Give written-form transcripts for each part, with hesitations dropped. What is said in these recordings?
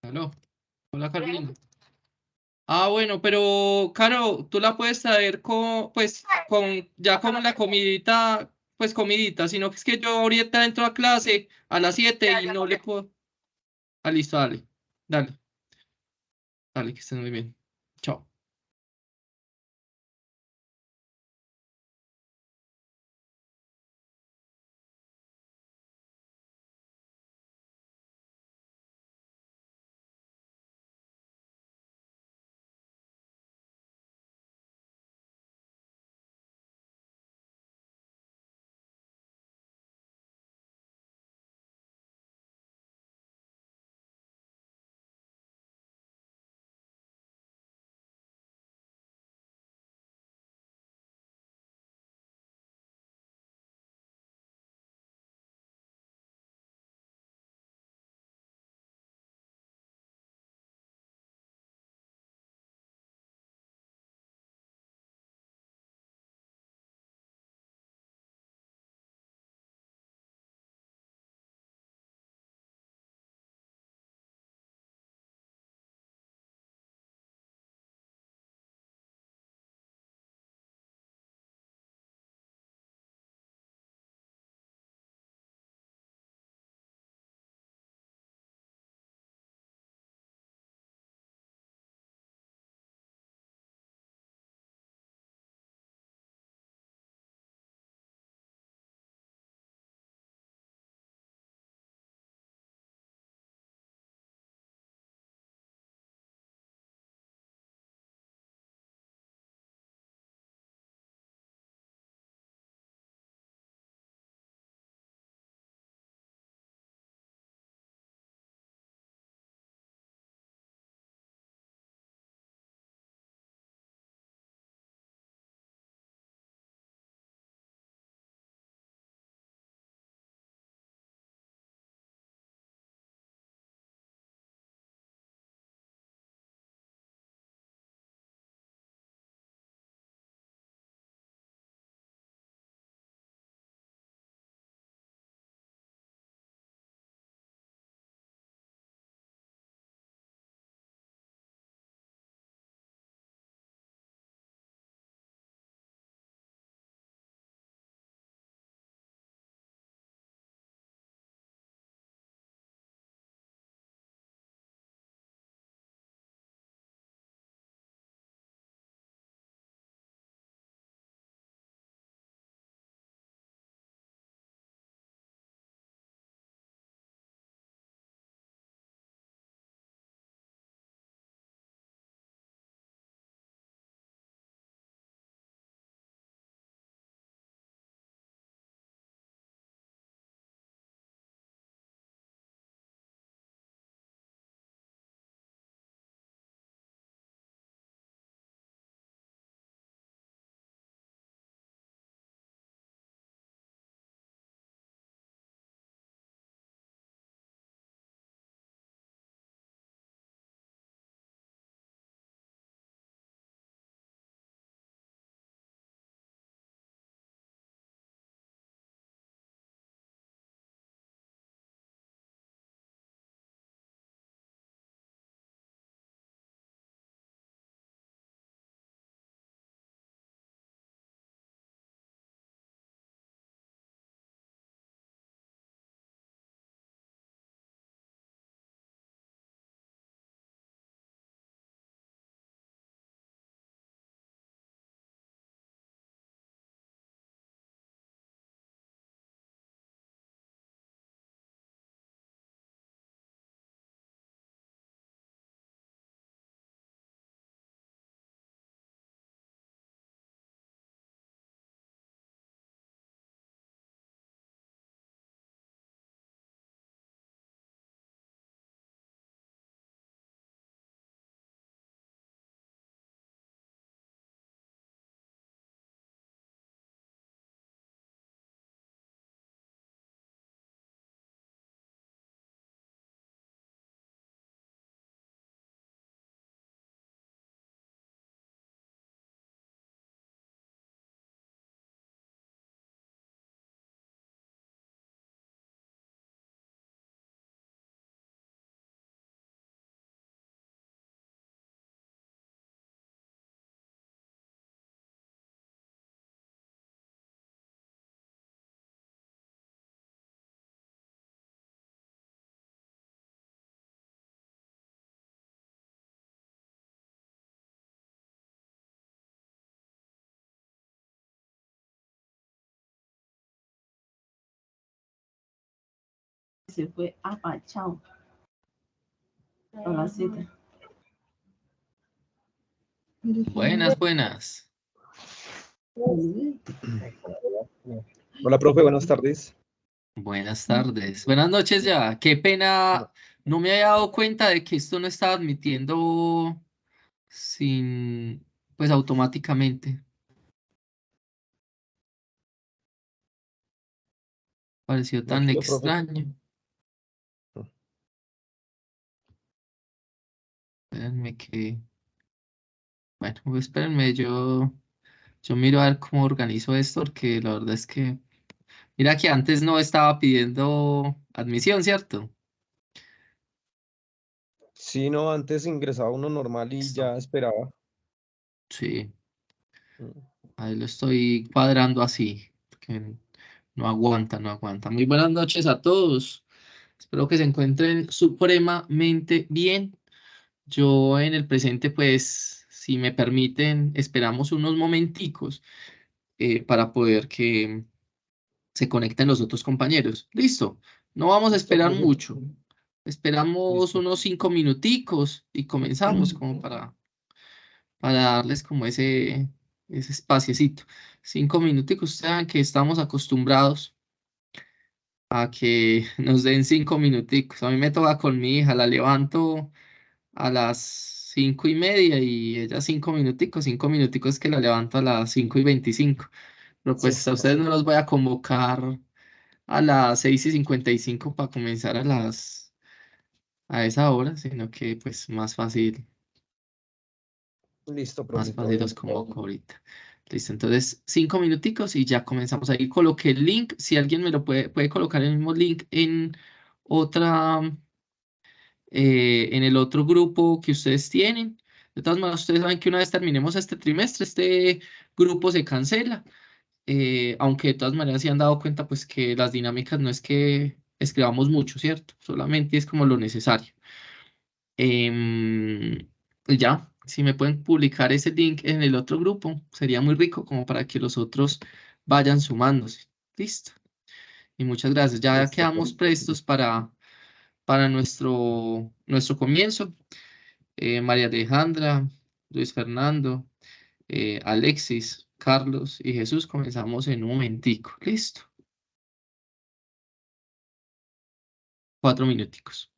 Aló. Hola, Carolina. Ah, bueno, pero, Caro, tú la puedes traer con, pues, ya con la comidita, pues, comidita, sino que es que yo ahorita entro a clase a las 7 y no le puedo. Ah, listo, dale. Dale, dale, que estés muy bien. Chao. se fue apachado a la cita. Buenas, buenas. Hola, profe, buenas tardes. Buenas tardes. Buenas noches ya. Qué pena, no me había dado cuenta de que esto no estaba admitiendo sin, pues automáticamente. Pareció tan Tranquilo, profe. extraño. Espérenme que, bueno, pues espérenme, yo miro a ver cómo organizo esto, porque la verdad es que, mira que antes no estaba pidiendo admisión, ¿cierto? Sí, no, antes ingresaba uno normal y Listo. ya esperaba. Sí, Mm. ahí lo estoy cuadrando así, porque no aguanta, no aguanta. Muy buenas noches a todos. Espero que se encuentren supremamente bien. Yo en el presente, pues, si me permiten, esperamos unos momenticos para poder que se conecten los otros compañeros. Listo. No vamos a Listo, esperar profe. mucho. Esperamos Listo. unos 5 minuticos y comenzamos como para darles como ese espaciecito. 5 minuticos, ustedes saben que estamos acostumbrados a que nos den 5 minuticos. A mí me toca con mi hija, la levanto a las 5:30 y ella 5 minuticos, 5 minuticos que la levanto a las 5:25. Pero Sí, pues a ustedes no los voy a convocar a las 6:55 para comenzar a esa hora, sino que pues listo, más profe, todo fácil los bien. convoco ahorita. Listo, entonces 5 minuticos y ya comenzamos. Ahí coloqué el link, si alguien me lo puede colocar el mismo link en otra, en el otro grupo que ustedes tienen. De todas maneras, ustedes saben que una vez terminemos este trimestre, este grupo se cancela. Aunque de todas maneras se han dado cuenta pues que las dinámicas no es que escribamos mucho, ¿cierto? Solamente es como lo necesario. Em, y ya, si me pueden publicar ese link en el otro grupo, sería muy rico como para que los otros vayan sumándose. Listo. Y muchas gracias. Ya Listo, quedamos profe. prestos para nuestro comienzo. María Alejandra, Luis Fernando, Alexis, Carlos y Jesús, comenzamos en un momentico. Listo. 4 minuticos.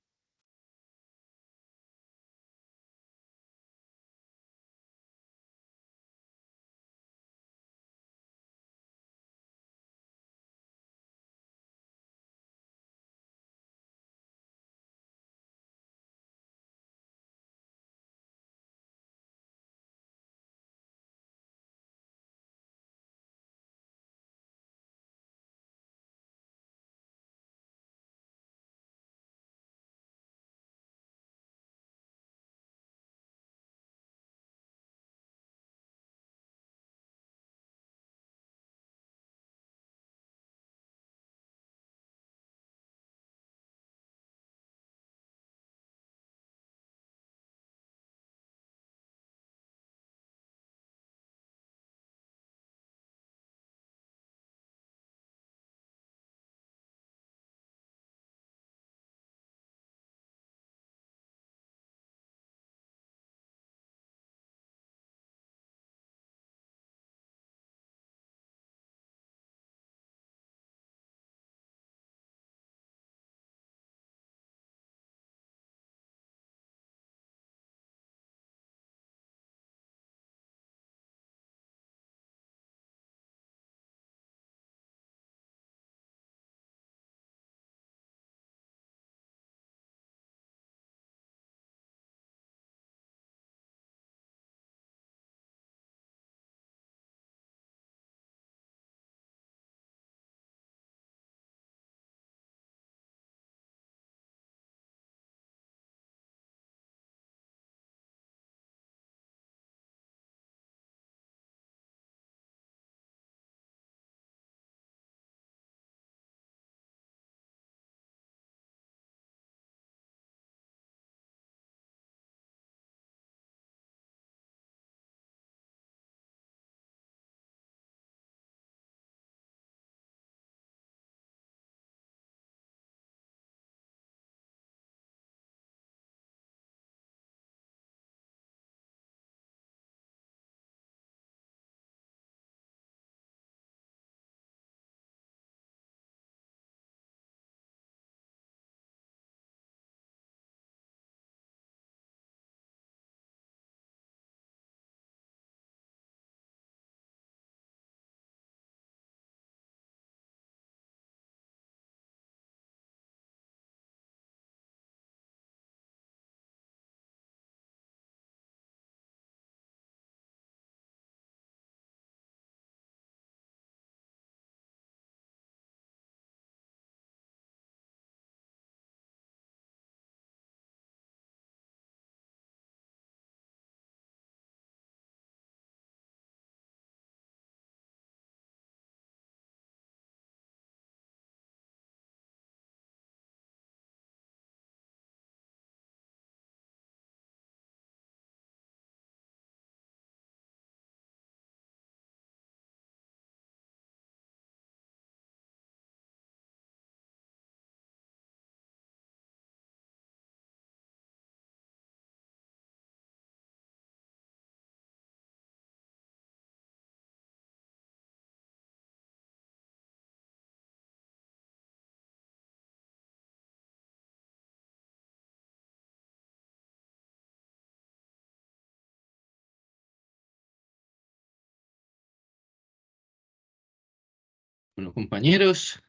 Bueno, compañeros,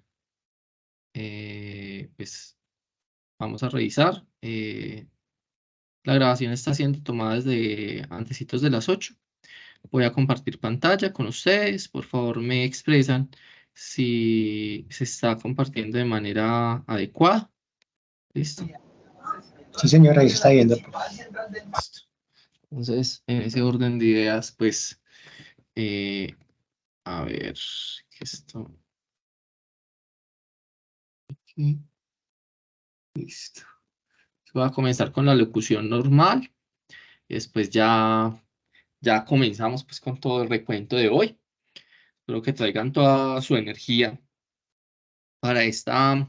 pues vamos a revisar. La grabación está siendo tomada desde antecitos de las 8. Voy a compartir pantalla con ustedes. Por favor, me expresan si se está compartiendo de manera adecuada. ¿Listo? Sí, señora, ahí se está viendo. Listo. Entonces, en ese orden de ideas, pues, a ver, esto. Aquí. Listo. Voy a comenzar con la locución normal. Y después ya comenzamos pues con todo el recuento de hoy. Espero que traigan toda su energía para esta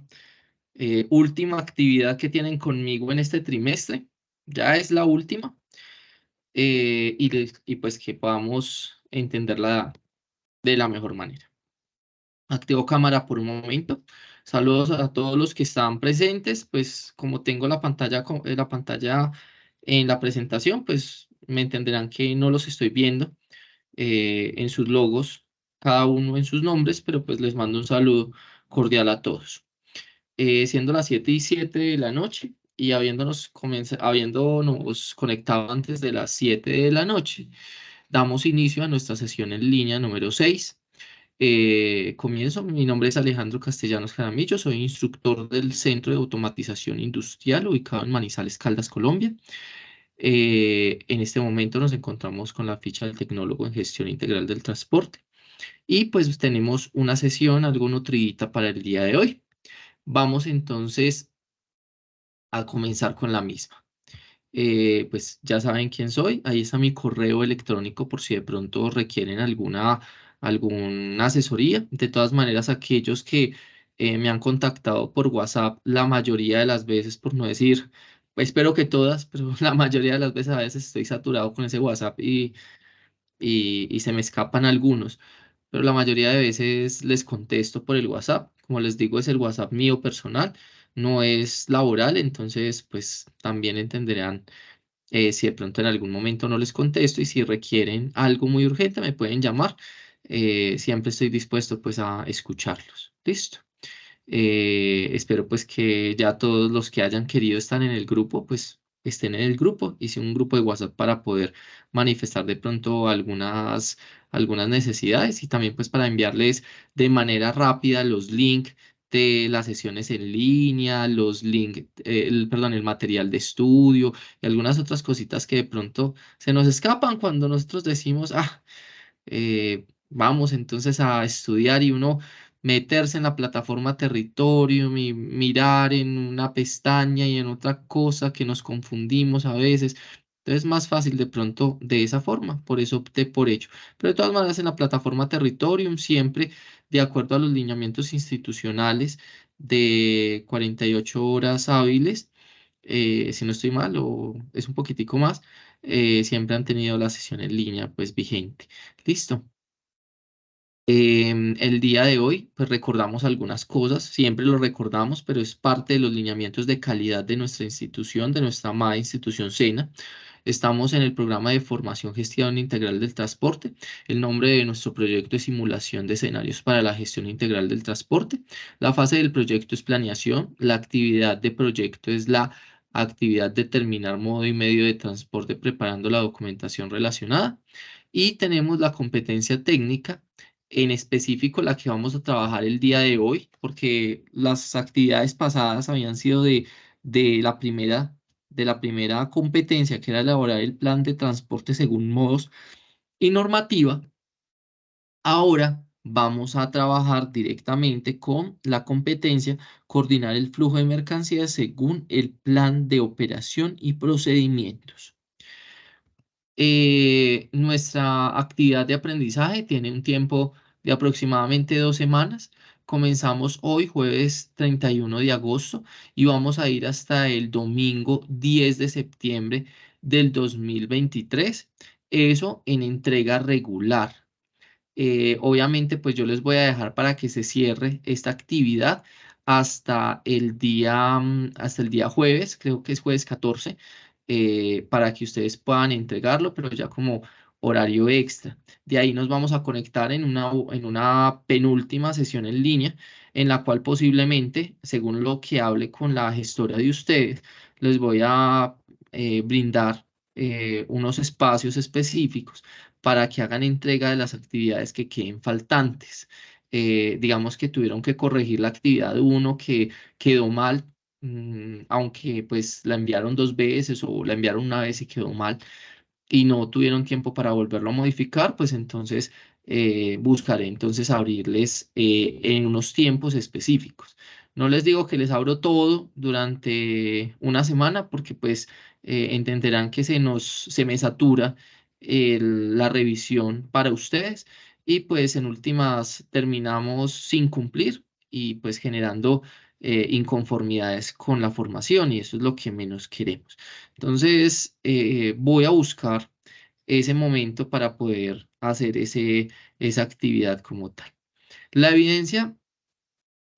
última actividad que tienen conmigo en este trimestre. Ya es la última. Y pues que podamos entenderla de la mejor manera. Activo cámara por un momento. Saludos a todos los que están presentes. Pues como tengo la pantalla en la presentación, pues me entenderán que no los estoy viendo en sus logos, cada uno en sus nombres, pero pues les mando un saludo cordial a todos. Siendo las 7:07 de la noche y habiéndonos conectado antes de las 7 de la noche, damos inicio a nuestra sesión en línea número 6. Comienzo, mi nombre es Alejandro Castellanos Jaramillo, soy instructor del Centro de Automatización Industrial ubicado en Manizales, Caldas, Colombia. En este momento nos encontramos con la ficha del tecnólogo en gestión integral del transporte y pues tenemos una sesión algo nutridita para el día de hoy. Vamos entonces a comenzar con la misma. Pues ya saben quién soy, ahí está mi correo electrónico por si de pronto requieren alguna asesoría. De todas maneras, aquellos que me han contactado por WhatsApp, la mayoría de las veces, por no decir, pues, espero que todas, pero la mayoría de las veces a veces estoy saturado con ese WhatsApp y se me escapan algunos, pero la mayoría de veces les contesto por el WhatsApp. Como les digo, es el WhatsApp mío personal, no es laboral, entonces pues también entenderán si de pronto en algún momento no les contesto y si requieren algo muy urgente me pueden llamar. Siempre estoy dispuesto pues a escucharlos. Listo. Espero pues que ya todos los que hayan querido estar en el grupo pues estén en el grupo. Hice un grupo de WhatsApp para poder manifestar de pronto algunas necesidades y también pues para enviarles de manera rápida los links de las sesiones en línea, los links, perdón, el material de estudio y algunas otras cositas que de pronto se nos escapan cuando nosotros decimos, vamos entonces a estudiar y uno meterse en la plataforma Territorium y mirar en una pestaña y en otra cosa que nos confundimos a veces. Entonces es más fácil de pronto de esa forma, por eso opté por ello. Pero de todas maneras en la plataforma Territorium, siempre de acuerdo a los lineamientos institucionales de 48 horas hábiles, si no estoy mal o es un poquitico más, siempre han tenido la sesión en línea pues vigente. Listo. El día de hoy, pues recordamos algunas cosas, siempre lo recordamos, pero es parte de los lineamientos de calidad de nuestra institución, de nuestra amada institución SENA. Estamos en el programa de formación gestión integral del transporte. El nombre de nuestro proyecto es simulación de escenarios para la gestión integral del transporte. La fase del proyecto es planeación. La actividad de proyecto es la actividad de determinar modo y medio de transporte preparando la documentación relacionada. Y tenemos la competencia técnica, en específico la que vamos a trabajar el día de hoy, porque las actividades pasadas habían sido de la primera competencia, que era elaborar el plan de transporte según modos y normativa. Ahora vamos a trabajar directamente con la competencia, coordinar el flujo de mercancías según el plan de operación y procedimientos. Nuestra actividad de aprendizaje tiene un tiempo de aproximadamente 2 semanas. Comenzamos hoy, jueves 31 de agosto, y vamos a ir hasta el domingo 10 de septiembre del 2023. Eso en entrega regular. Obviamente, pues yo les voy a dejar para que se cierre esta actividad hasta el día jueves, creo que es jueves 14, para que ustedes puedan entregarlo, pero ya como horario extra. De ahí nos vamos a conectar en una penúltima sesión en línea, en la cual posiblemente, según lo que hable con la gestora de ustedes, les voy a brindar unos espacios específicos para que hagan entrega de las actividades que queden faltantes. Digamos que tuvieron que corregir la actividad 1 que quedó mal, aunque pues la enviaron 2 veces o la enviaron una vez y quedó mal y no tuvieron tiempo para volverlo a modificar, pues entonces buscaré entonces abrirles en unos tiempos específicos. No les digo que les abro todo durante una semana porque pues entenderán que se me satura la revisión para ustedes y pues en últimas terminamos sin cumplir y pues generando inconformidades con la formación y eso es lo que menos queremos. Entonces, voy a buscar ese momento para poder hacer esa actividad como tal. La evidencia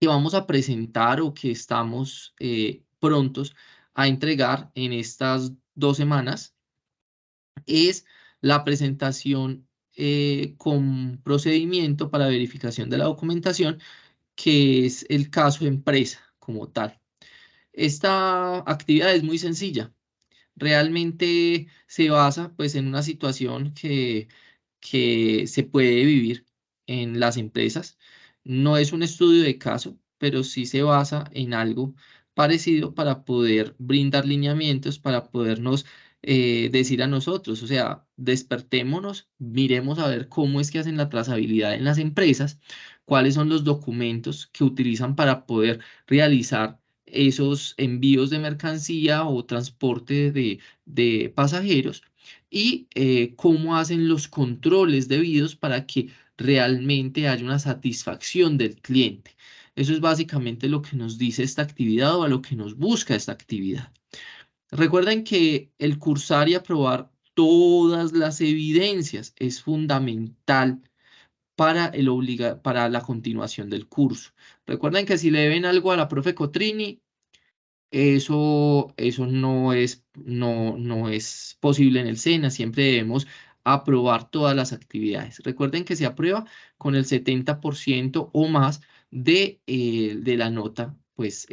que vamos a presentar o que estamos prontos a entregar en estas 2 semanas es la presentación con procedimiento para verificación de la documentación, que es el caso empresa como tal. Esta actividad es muy sencilla. Realmente se basa pues en una situación que se puede vivir en las empresas. No es un estudio de caso, pero sí se basa en algo parecido para poder brindar lineamientos, para podernos decir a nosotros, o sea, despertémonos, miremos a ver cómo es que hacen la trazabilidad en las empresas, cuáles son los documentos que utilizan para poder realizar esos envíos de mercancía o transporte de pasajeros y cómo hacen los controles debidos para que realmente haya una satisfacción del cliente. Eso es básicamente lo que nos dice esta actividad o a lo que nos busca esta actividad. Recuerden que el cursar y aprobar todas las evidencias es fundamental para la continuación del curso. Recuerden que si le deben algo a la profe Cotrini, eso no es posible en el SENA. Siempre debemos aprobar todas las actividades. Recuerden que se aprueba con el 70% o más de la nota, pues,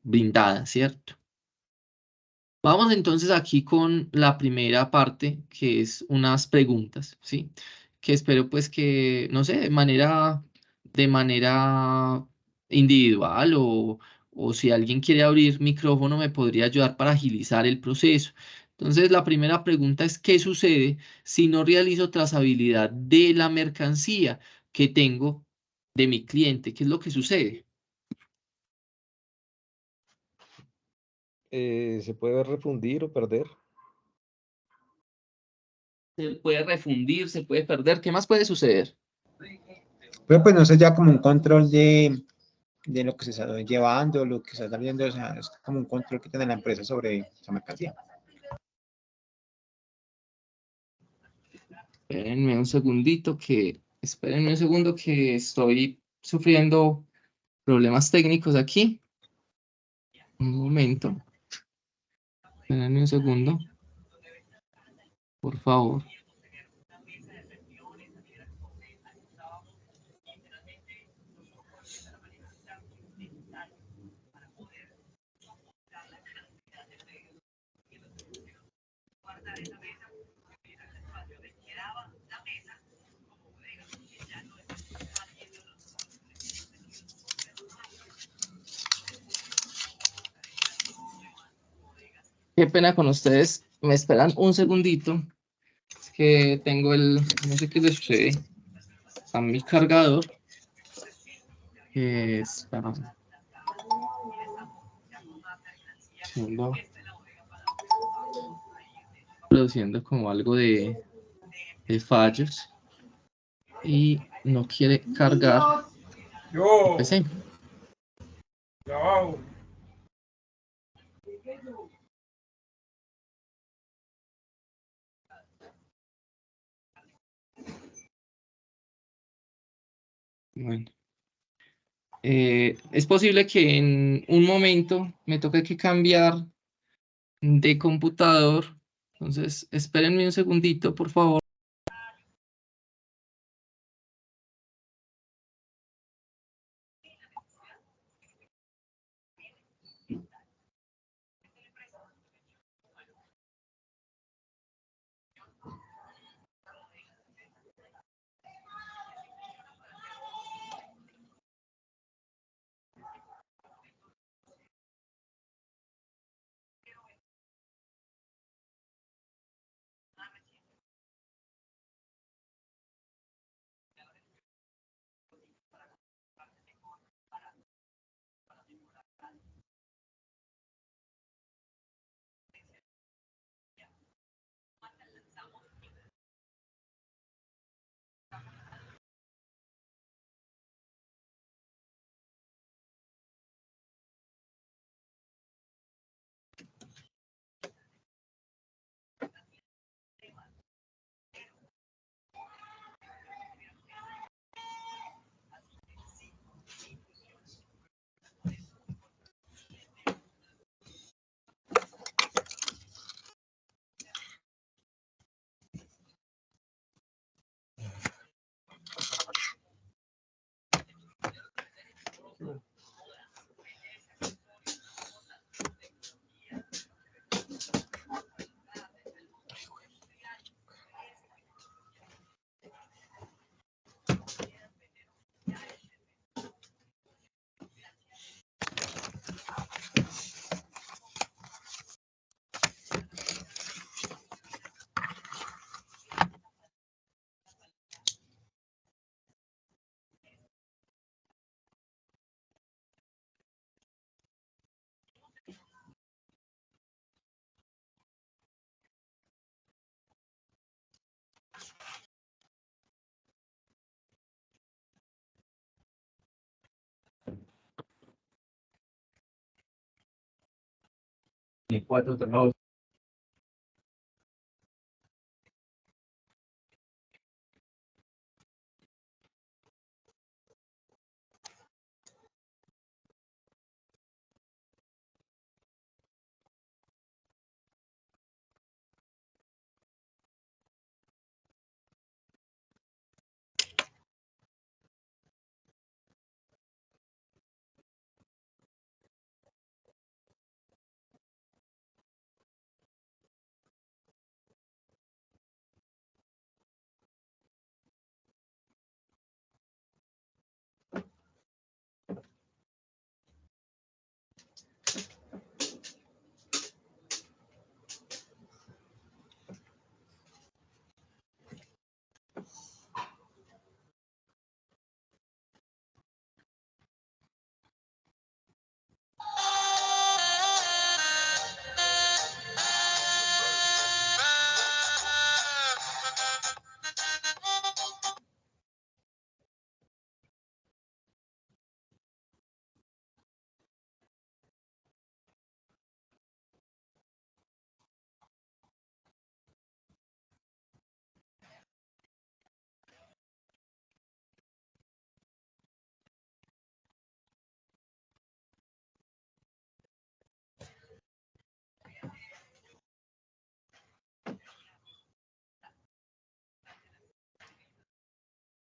brindada, ¿cierto? Vamos entonces aquí con la primera parte, que es unas preguntas, ¿sí? Que espero pues que, no sé, de manera individual o si alguien quiere abrir micrófono me podría ayudar para agilizar el proceso. Entonces, la primera pregunta es, ¿qué sucede si no realizo trazabilidad de la mercancía que tengo de mi cliente? ¿Qué es lo que sucede? ¿Se puede refundir o perder? Se puede refundir, se puede perder. ¿Qué más puede suceder? Pero pues no sé, ya como un control de lo que se está llevando, lo que se está viendo, o sea, es como un control que tiene la empresa sobre esa mercancía. Espérenme un segundo que estoy sufriendo problemas técnicos aquí. Un momento. Espérenme un segundo. Por favor. Qué pena con ustedes. Me esperan un segundito. Es que tengo no sé qué le sucede a mi cargador. Que está produciendo como algo de fallos y no quiere cargar el PC. Bueno, es posible que en un momento me toque que cambiar de computador Entonces, espérenme un segundito, por favor.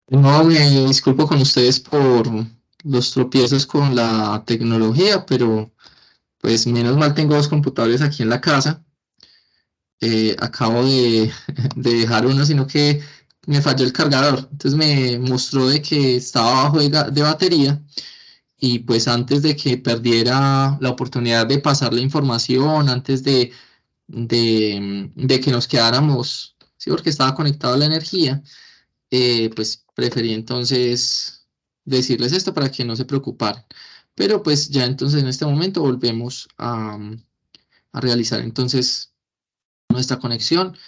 No, me disculpo con ustedes por los tropiezos con la tecnología, pero pues menos mal tengo dos computadores aquí en la casa. Acabo de dejar uno, sino que me falló el cargador. Entonces me mostró de que estaba bajo de batería y pues antes de que perdiera la oportunidad de pasar la información, antes de que nos quedáramos, sí, porque estaba conectado a la energía, pues preferí entonces decirles esto para que no se preocuparan. Pero pues ya entonces en este momento volvemos a realizar entonces nuestra conexión.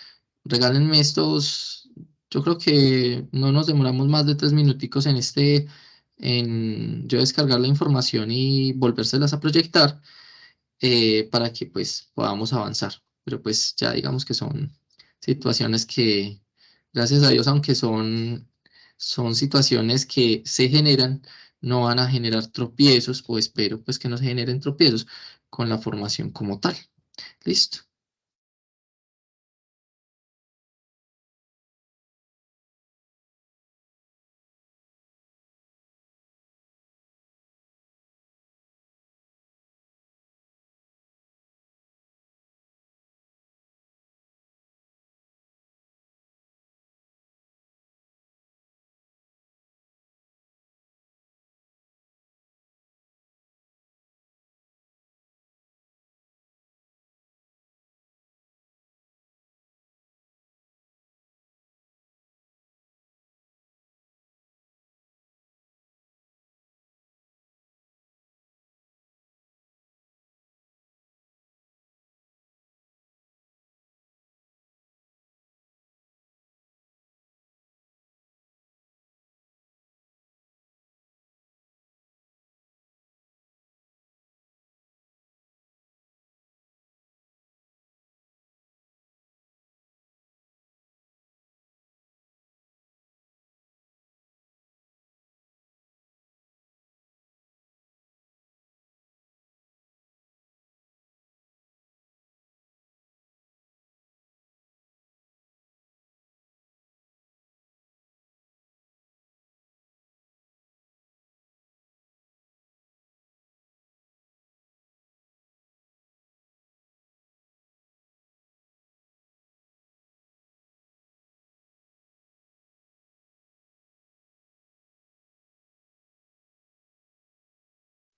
Regálenme estos, yo creo que no nos demoramos más de 3 minuticos en yo descargar la información y volvérselas a proyectar, para que pues podamos avanzar. Pero pues ya digamos que son situaciones que, gracias a Dios, aunque son situaciones que se generan, no van a generar tropiezos, o espero pues que no se generen tropiezos con la formación como tal. Listo.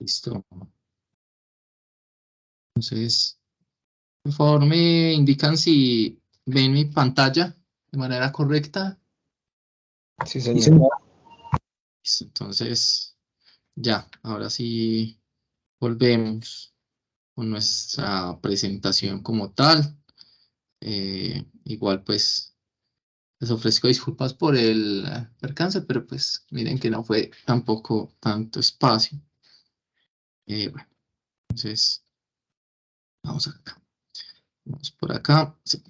Listo. Entonces, por favor, me indican si ven mi pantalla de manera correcta. Sí, Sí, señor. señor. Listo. Entonces, ya, ahora sí volvemos con nuestra presentación como tal. Igual, pues, les ofrezco disculpas por el percance, pero pues miren que no fue tampoco tanto espacio. Bueno, entonces, vamos acá. Vamos por acá. Sí.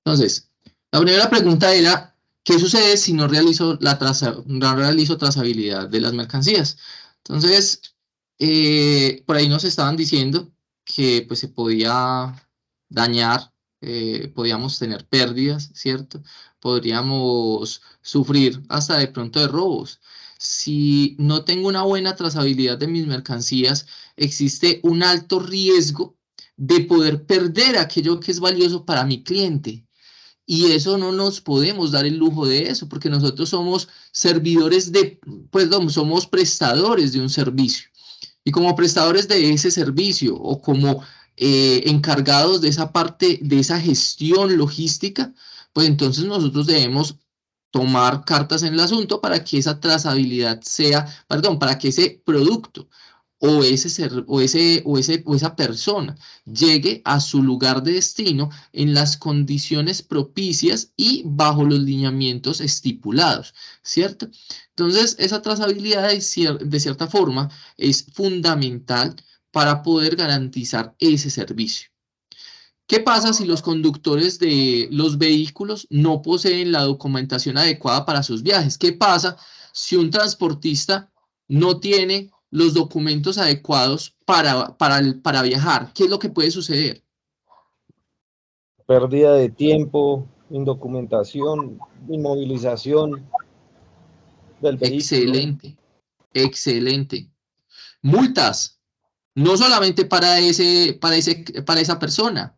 Entonces, la primera pregunta era, ¿qué sucede si no realizo no realizo trazabilidad de las mercancías? Entonces, por ahí nos estaban diciendo que pues se podía dañar, podíamos tener pérdidas, ¿cierto? Podríamos sufrir hasta de pronto de robos. Si no tengo una buena trazabilidad de mis mercancías, existe un alto riesgo de poder perder aquello que es valioso para mi cliente. Y eso no nos podemos dar el lujo de eso, porque nosotros somos servidores somos prestadores de un servicio. Y como prestadores de ese servicio o como encargados de esa parte, de esa gestión logística, pues entonces nosotros debemos tomar cartas en el asunto para que esa trazabilidad para que ese producto o esa persona llegue a su lugar de destino en las condiciones propicias y bajo los lineamientos estipulados, ¿cierto? Entonces, esa trazabilidad de cierta forma es fundamental para poder garantizar ese servicio. ¿Qué pasa si los conductores de los vehículos no poseen la documentación adecuada para sus viajes? ¿Qué pasa si un transportista no tiene los documentos adecuados para viajar? ¿Qué es lo que puede suceder? Pérdida de tiempo, indocumentación, inmovilización del vehículo. Excelente, excelente. Multas, no solamente para esa persona,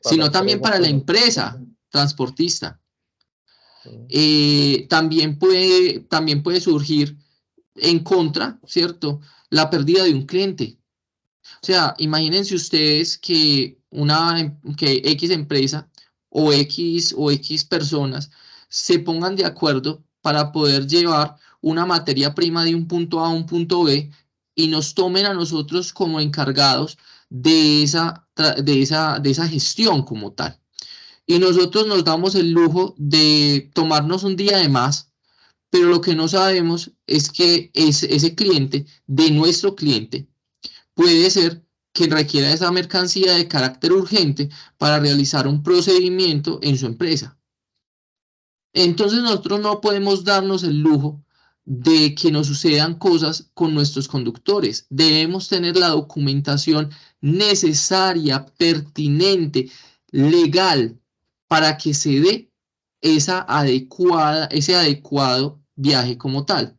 Para la sino también empresa, para la pues, empresa transportista. sí. También puede surgir en contra, ¿cierto? La pérdida de un cliente. O sea, imagínense ustedes que X empresa o X personas se pongan de acuerdo para poder llevar una materia prima de un punto A a un punto B y nos tomen a nosotros como encargados de esa gestión como tal. Y nosotros nos damos el lujo de tomarnos un día de más, pero lo que no sabemos es que ese cliente de nuestro cliente puede ser que requiera esa mercancía de carácter urgente para realizar un procedimiento en su empresa. Entonces nosotros no podemos darnos el lujo de que nos sucedan cosas con nuestros conductores. Debemos tener la documentación necesaria, pertinente, legal, para que se dé ese adecuado viaje como tal.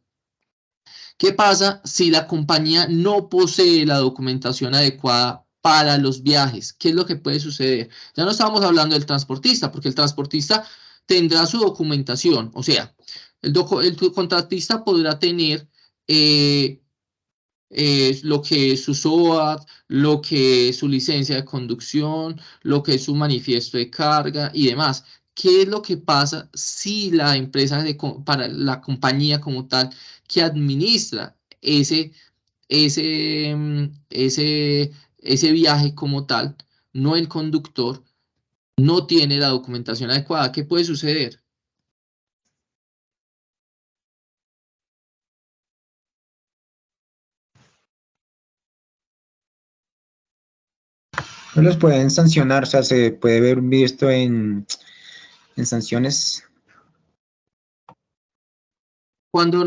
¿Qué pasa si la compañía no posee la documentación adecuada para los viajes? ¿Qué es lo que puede suceder? Ya no estamos hablando del transportista, porque el transportista tendrá su documentación, o sea, el contratista podrá tener lo que es su SOAT, lo que es su licencia de conducción, lo que es su manifiesto de carga y demás. ¿Qué es lo que pasa si la empresa, para la compañía como tal, que administra ese, mm, ese, ese viaje como tal, no el conductor, no tiene la documentación adecuada? ¿Qué puede suceder? No los pueden sancionar, o sea, se puede ver visto en sanciones. Cuando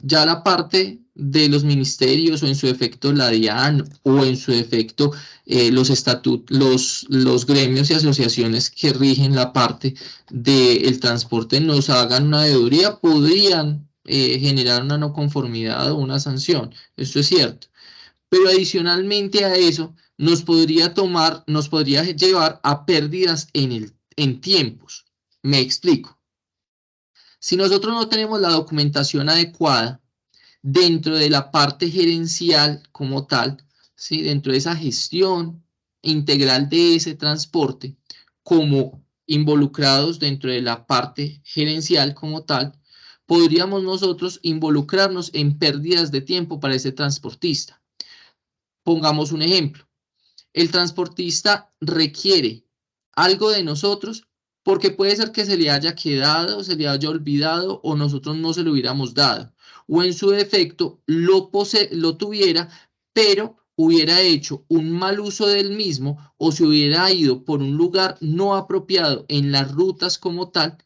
ya la parte de los ministerios o en su efecto la DIAN o en su efecto los gremios y asociaciones que rigen la parte del transporte nos hagan una deudía, podrían generar una no conformidad o una sanción. Esto es cierto. Pero adicionalmente a eso, nos podría llevar a pérdidas en tiempos. Me explico. Si nosotros no tenemos la documentación adecuada, dentro de la parte gerencial como tal, ¿sí? Dentro de esa gestión integral de ese transporte, como involucrados dentro de la parte gerencial como tal, podríamos nosotros involucrarnos en pérdidas de tiempo para ese transportista. Pongamos un ejemplo. El transportista requiere algo de nosotros porque puede ser que se le haya quedado, se le haya olvidado o nosotros no se lo hubiéramos dado. O en su defecto lo tuviera, pero hubiera hecho un mal uso del mismo o se hubiera ido por un lugar no apropiado en las rutas como tal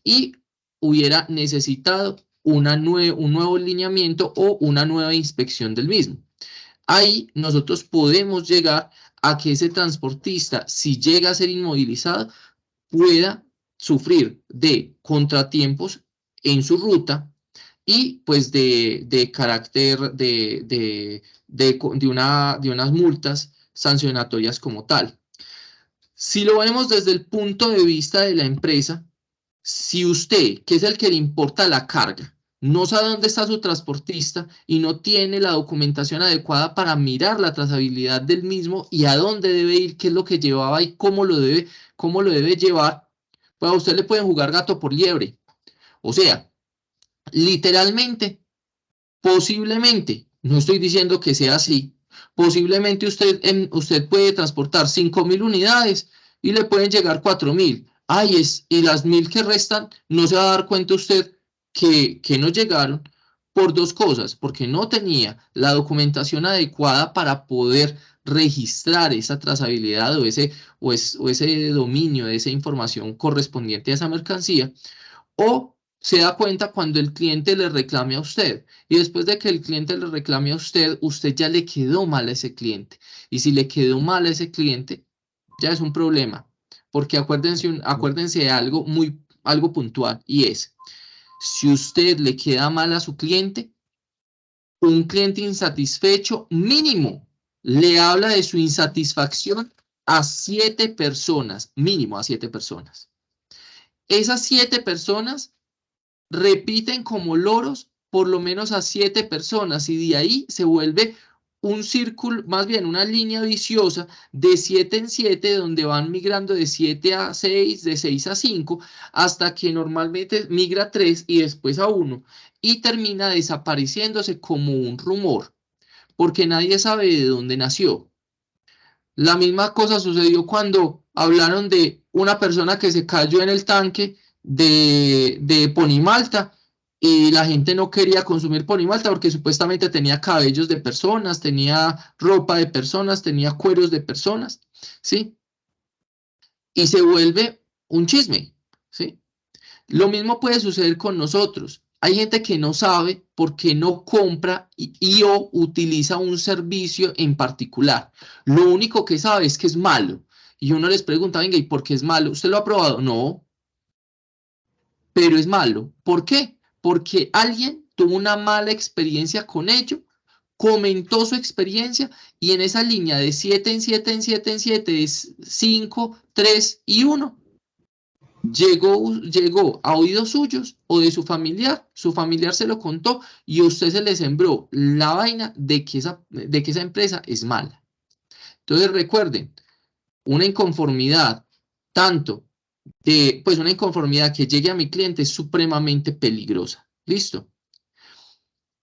y hubiera necesitado un nuevo lineamiento o una nueva inspección del mismo. Ahí nosotros podemos llegar a que ese transportista, si llega a ser inmovilizado, pueda sufrir de contratiempos en su ruta y pues de carácter de unas multas sancionatorias como tal. Si lo vemos desde el punto de vista de la empresa, si usted, que es el que le importa la carga, no sabe dónde está su transportista y no tiene la documentación adecuada para mirar la trazabilidad del mismo y a dónde debe ir, qué es lo que llevaba y cómo lo debe llevar, pues a usted le pueden jugar gato por liebre. O sea, literalmente, posiblemente, no estoy diciendo que sea así, posiblemente usted puede transportar 5.000 unidades y le pueden llegar 4.000. Ay, y las 1.000 que restan, no se va a dar cuenta usted que no llegaron por dos cosas, porque no tenía la documentación adecuada para poder registrar esa trazabilidad o ese dominio de esa información correspondiente a esa mercancía, o se da cuenta cuando el cliente le reclame a usted. Y después de que el cliente le reclame a usted, usted ya le quedó mal a ese cliente. Y si le quedó mal a ese cliente, ya es un problema. Porque acuérdense de algo puntual, y es, si usted le queda mal a su cliente, un cliente insatisfecho mínimo le habla de su insatisfacción a 7 personas, mínimo a 7 personas. Esas 7 personas repiten como loros por lo menos a 7 personas y de ahí se vuelve un círculo, más bien una línea viciosa de 7 en 7 donde van migrando de 7 a 6, de 6 a 5, hasta que normalmente migra a 3 y después a 1 y termina desapareciéndose como un rumor, porque nadie sabe de dónde nació. La misma cosa sucedió cuando hablaron de una persona que se cayó en el tanque de Ponimalta y la gente no quería consumir Ponimalta porque supuestamente tenía cabellos de personas, tenía ropa de personas, tenía cueros de personas, ¿sí? Y se vuelve un chisme, ¿sí? Lo mismo puede suceder con nosotros. Hay gente que no sabe por qué no compra o utiliza un servicio en particular. Lo único que sabe es que es malo. Y uno les pregunta, venga, ¿y por qué es malo? ¿Usted lo ha probado? No, pero es malo. ¿Por qué? Porque alguien tuvo una mala experiencia con ello, comentó su experiencia y en esa línea de 7 en 7 en 7 en 7 es 5, 3 y 1. Llegó a oídos suyos o de su familiar se lo contó y a usted se le sembró la vaina de que esa empresa es mala. Entonces recuerden, una inconformidad, una inconformidad que llegue a mi cliente es supremamente peligrosa. ¿Listo?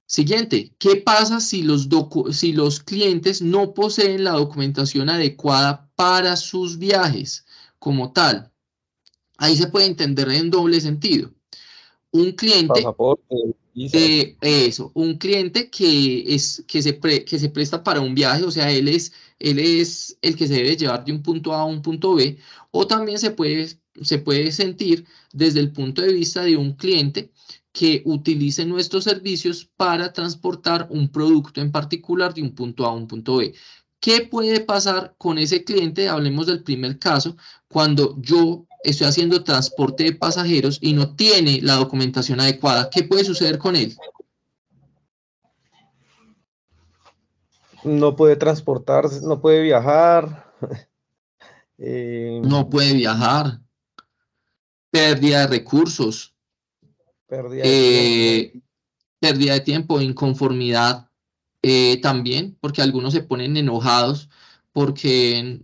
Siguiente, ¿qué pasa si los clientes no poseen la documentación adecuada para sus viajes como tal? Ahí se puede entender en doble sentido. Un cliente, pasaporte, visas. un cliente que se presta para un viaje, o sea, él es el que se debe llevar de un punto A a un punto B, o también se puede sentir desde el punto de vista de un cliente que utilice nuestros servicios para transportar un producto en particular de un punto A a un punto B. ¿Qué puede pasar con ese cliente? Hablemos del primer caso, cuando yo estoy haciendo transporte de pasajeros y no tiene la documentación adecuada. ¿Qué puede suceder con él? No puede transportarse, no puede viajar. No puede viajar. Pérdida de recursos. Pérdida de tiempo. pérdida de tiempo, inconformidad también, porque algunos se ponen enojados porque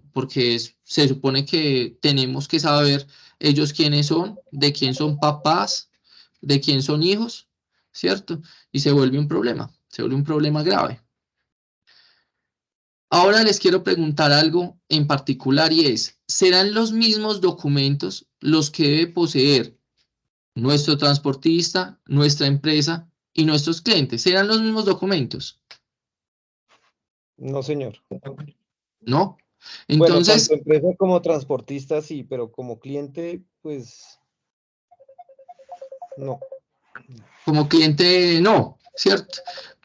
se supone que tenemos que saber ellos quiénes son, de quién son papás, de quién son hijos, ¿cierto? Y se vuelve un problema grave. Ahora les quiero preguntar algo en particular y es, ¿serán los mismos documentos los que debe poseer nuestro transportista, nuestra empresa y nuestros clientes? ¿Serán los mismos documentos? No, señor. ¿No? Bueno, Entonces, tanto empresa como transportista sí, pero como cliente, pues no. como cliente no, ¿cierto?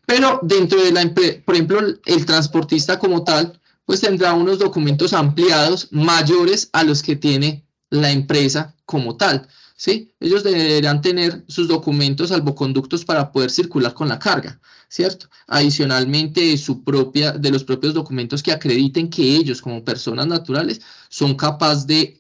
Pero dentro de la empresa, por ejemplo, el transportista como tal, pues tendrá unos documentos ampliados mayores a los que tiene la empresa como tal, ¿sí? Ellos deberán tener sus documentos salvoconductos para poder circular con la carga, ¿cierto? Adicionalmente, de los propios documentos que acrediten que ellos, como personas naturales, son capaces de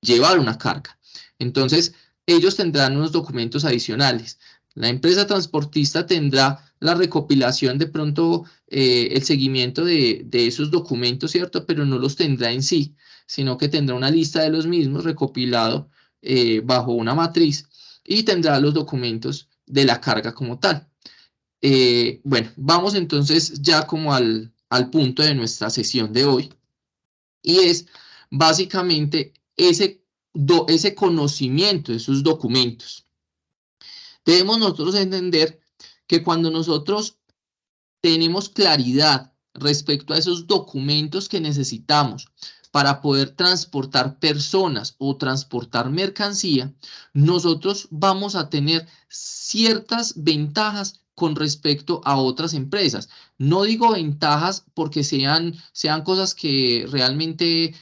llevar una carga. Entonces, ellos tendrán unos documentos adicionales. La empresa transportista tendrá la recopilación de pronto, el seguimiento de esos documentos, ¿cierto? Pero no los tendrá en sí, sino que tendrá una lista de los mismos recopilado bajo una matriz y tendrá los documentos de la carga como tal. Bueno, vamos entonces ya como al punto de nuestra sesión de hoy y es básicamente ese conocimiento de sus documentos. Debemos nosotros entender que cuando nosotros tenemos claridad respecto a esos documentos que necesitamos para poder transportar personas o transportar mercancía, nosotros vamos a tener ciertas ventajas con respecto a otras empresas. No digo ventajas porque sean cosas que realmente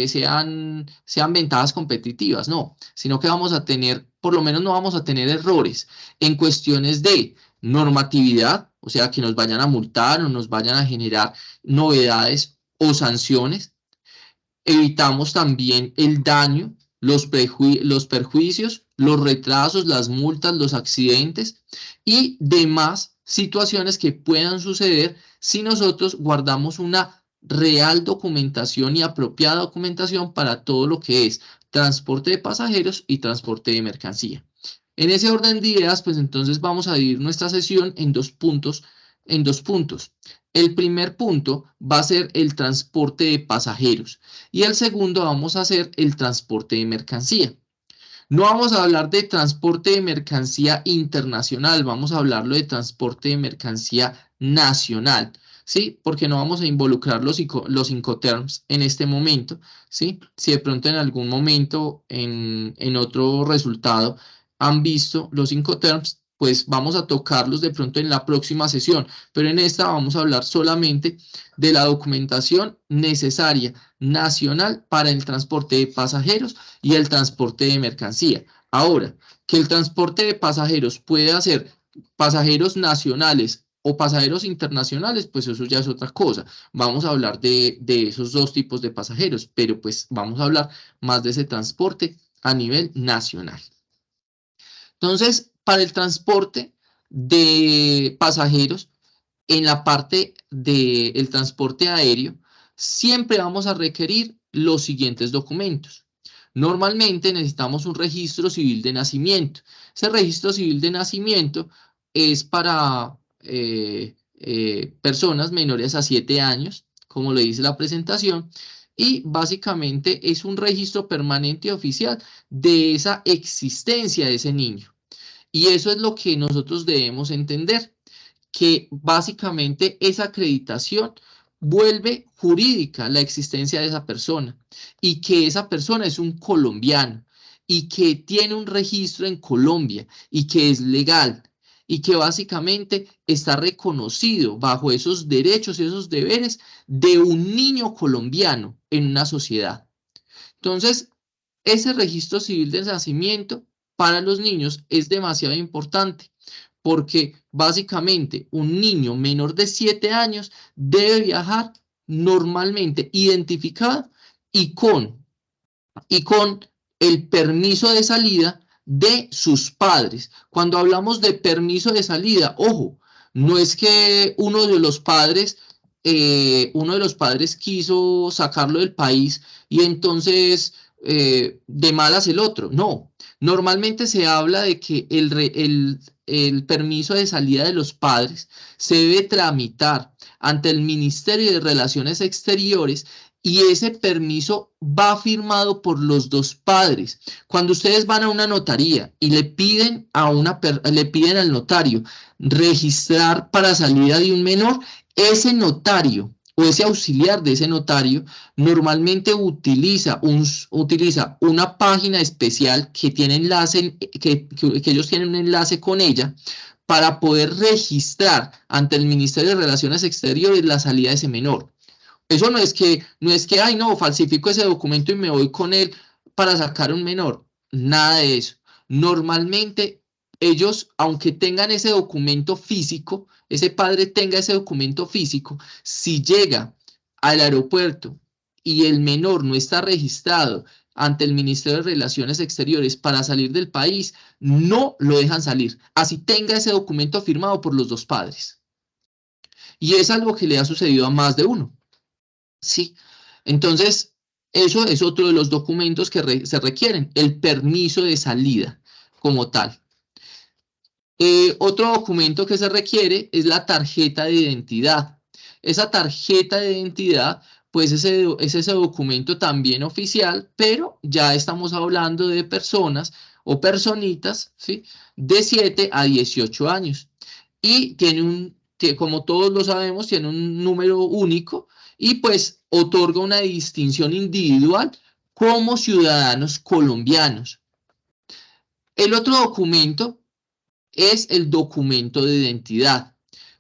sean ventajas competitivas, no, sino que vamos a tener, por lo menos no vamos a tener errores en cuestiones de normatividad, o sea, que nos vayan a multar o nos vayan a generar novedades o sanciones. Evitamos también el daño, los perjuicios, los retrasos, las multas, los accidentes y demás situaciones que puedan suceder si nosotros guardamos una real documentación y apropiada documentación para todo lo que es transporte de pasajeros y transporte de mercancía. En ese orden de ideas, pues entonces vamos a dividir nuestra sesión en dos puntos. El primer punto va a ser el transporte de pasajeros y el segundo vamos a hacer el transporte de mercancía. No vamos a hablar de transporte de mercancía internacional, vamos a hablarlo de transporte de mercancía nacional, ¿sí? Porque no vamos a involucrar los Incoterms en este momento, ¿sí? Si de pronto en algún momento en otro resultado han visto los Incoterms, pues vamos a tocarlos de pronto en la próxima sesión, pero en esta vamos a hablar solamente de la documentación necesaria nacional para el transporte de pasajeros y el transporte de mercancía. Ahora, que el transporte de pasajeros puede hacer pasajeros nacionales o pasajeros internacionales, pues eso ya es otra cosa. Vamos a hablar de esos dos tipos de pasajeros, pero pues vamos a hablar más de ese transporte a nivel nacional. Entonces, para el transporte de pasajeros, en la parte del transporte aéreo, siempre vamos a requerir los siguientes documentos. Normalmente necesitamos un registro civil de nacimiento. Ese registro civil de nacimiento es para personas menores a 7 años, como le dice la presentación, y básicamente es un registro permanente y oficial de esa existencia de ese niño. Y eso es lo que nosotros debemos entender, que básicamente esa acreditación vuelve jurídica la existencia de esa persona y que esa persona es un colombiano y que tiene un registro en Colombia y que es legal y que básicamente está reconocido bajo esos derechos y esos deberes de un niño colombiano en una sociedad. Entonces, ese registro civil de nacimiento para los niños es demasiado importante porque básicamente un niño menor de 7 años debe viajar normalmente identificado y con el permiso de salida de sus padres. Cuando hablamos de permiso de salida, ojo, no es que uno de los padres quiso sacarlo del país y entonces de malas el otro. No, normalmente se habla de que el permiso de salida de los padres se debe tramitar ante el Ministerio de Relaciones Exteriores y ese permiso va firmado por los dos padres. Cuando ustedes van a una notaría y le piden al notario registrar para salida de un menor, ese notario o ese auxiliar de ese notario normalmente utiliza una página especial que tiene enlace, que ellos tienen un enlace con ella para poder registrar ante el Ministerio de Relaciones Exteriores la salida de ese menor. Eso no es que, ay, no, falsifico ese documento y me voy con él para sacar un menor. Nada de eso. Normalmente ellos, aunque tengan ese documento físico, ese padre tenga ese documento físico, si llega al aeropuerto y el menor no está registrado ante el Ministerio de Relaciones Exteriores para salir del país, no lo dejan salir, así tenga ese documento firmado por los dos padres. Y es algo que le ha sucedido a más de uno. Sí, entonces eso es otro de los documentos que se requieren, el permiso de salida como tal. Otro documento que se requiere es la tarjeta de identidad. Esa tarjeta de identidad, pues es ese documento también oficial, pero ya estamos hablando de personas o personitas, ¿sí? De 7 a 18 años. Y como todos lo sabemos, tiene un número único y pues otorga una distinción individual como ciudadanos colombianos. El otro documento es el documento de identidad.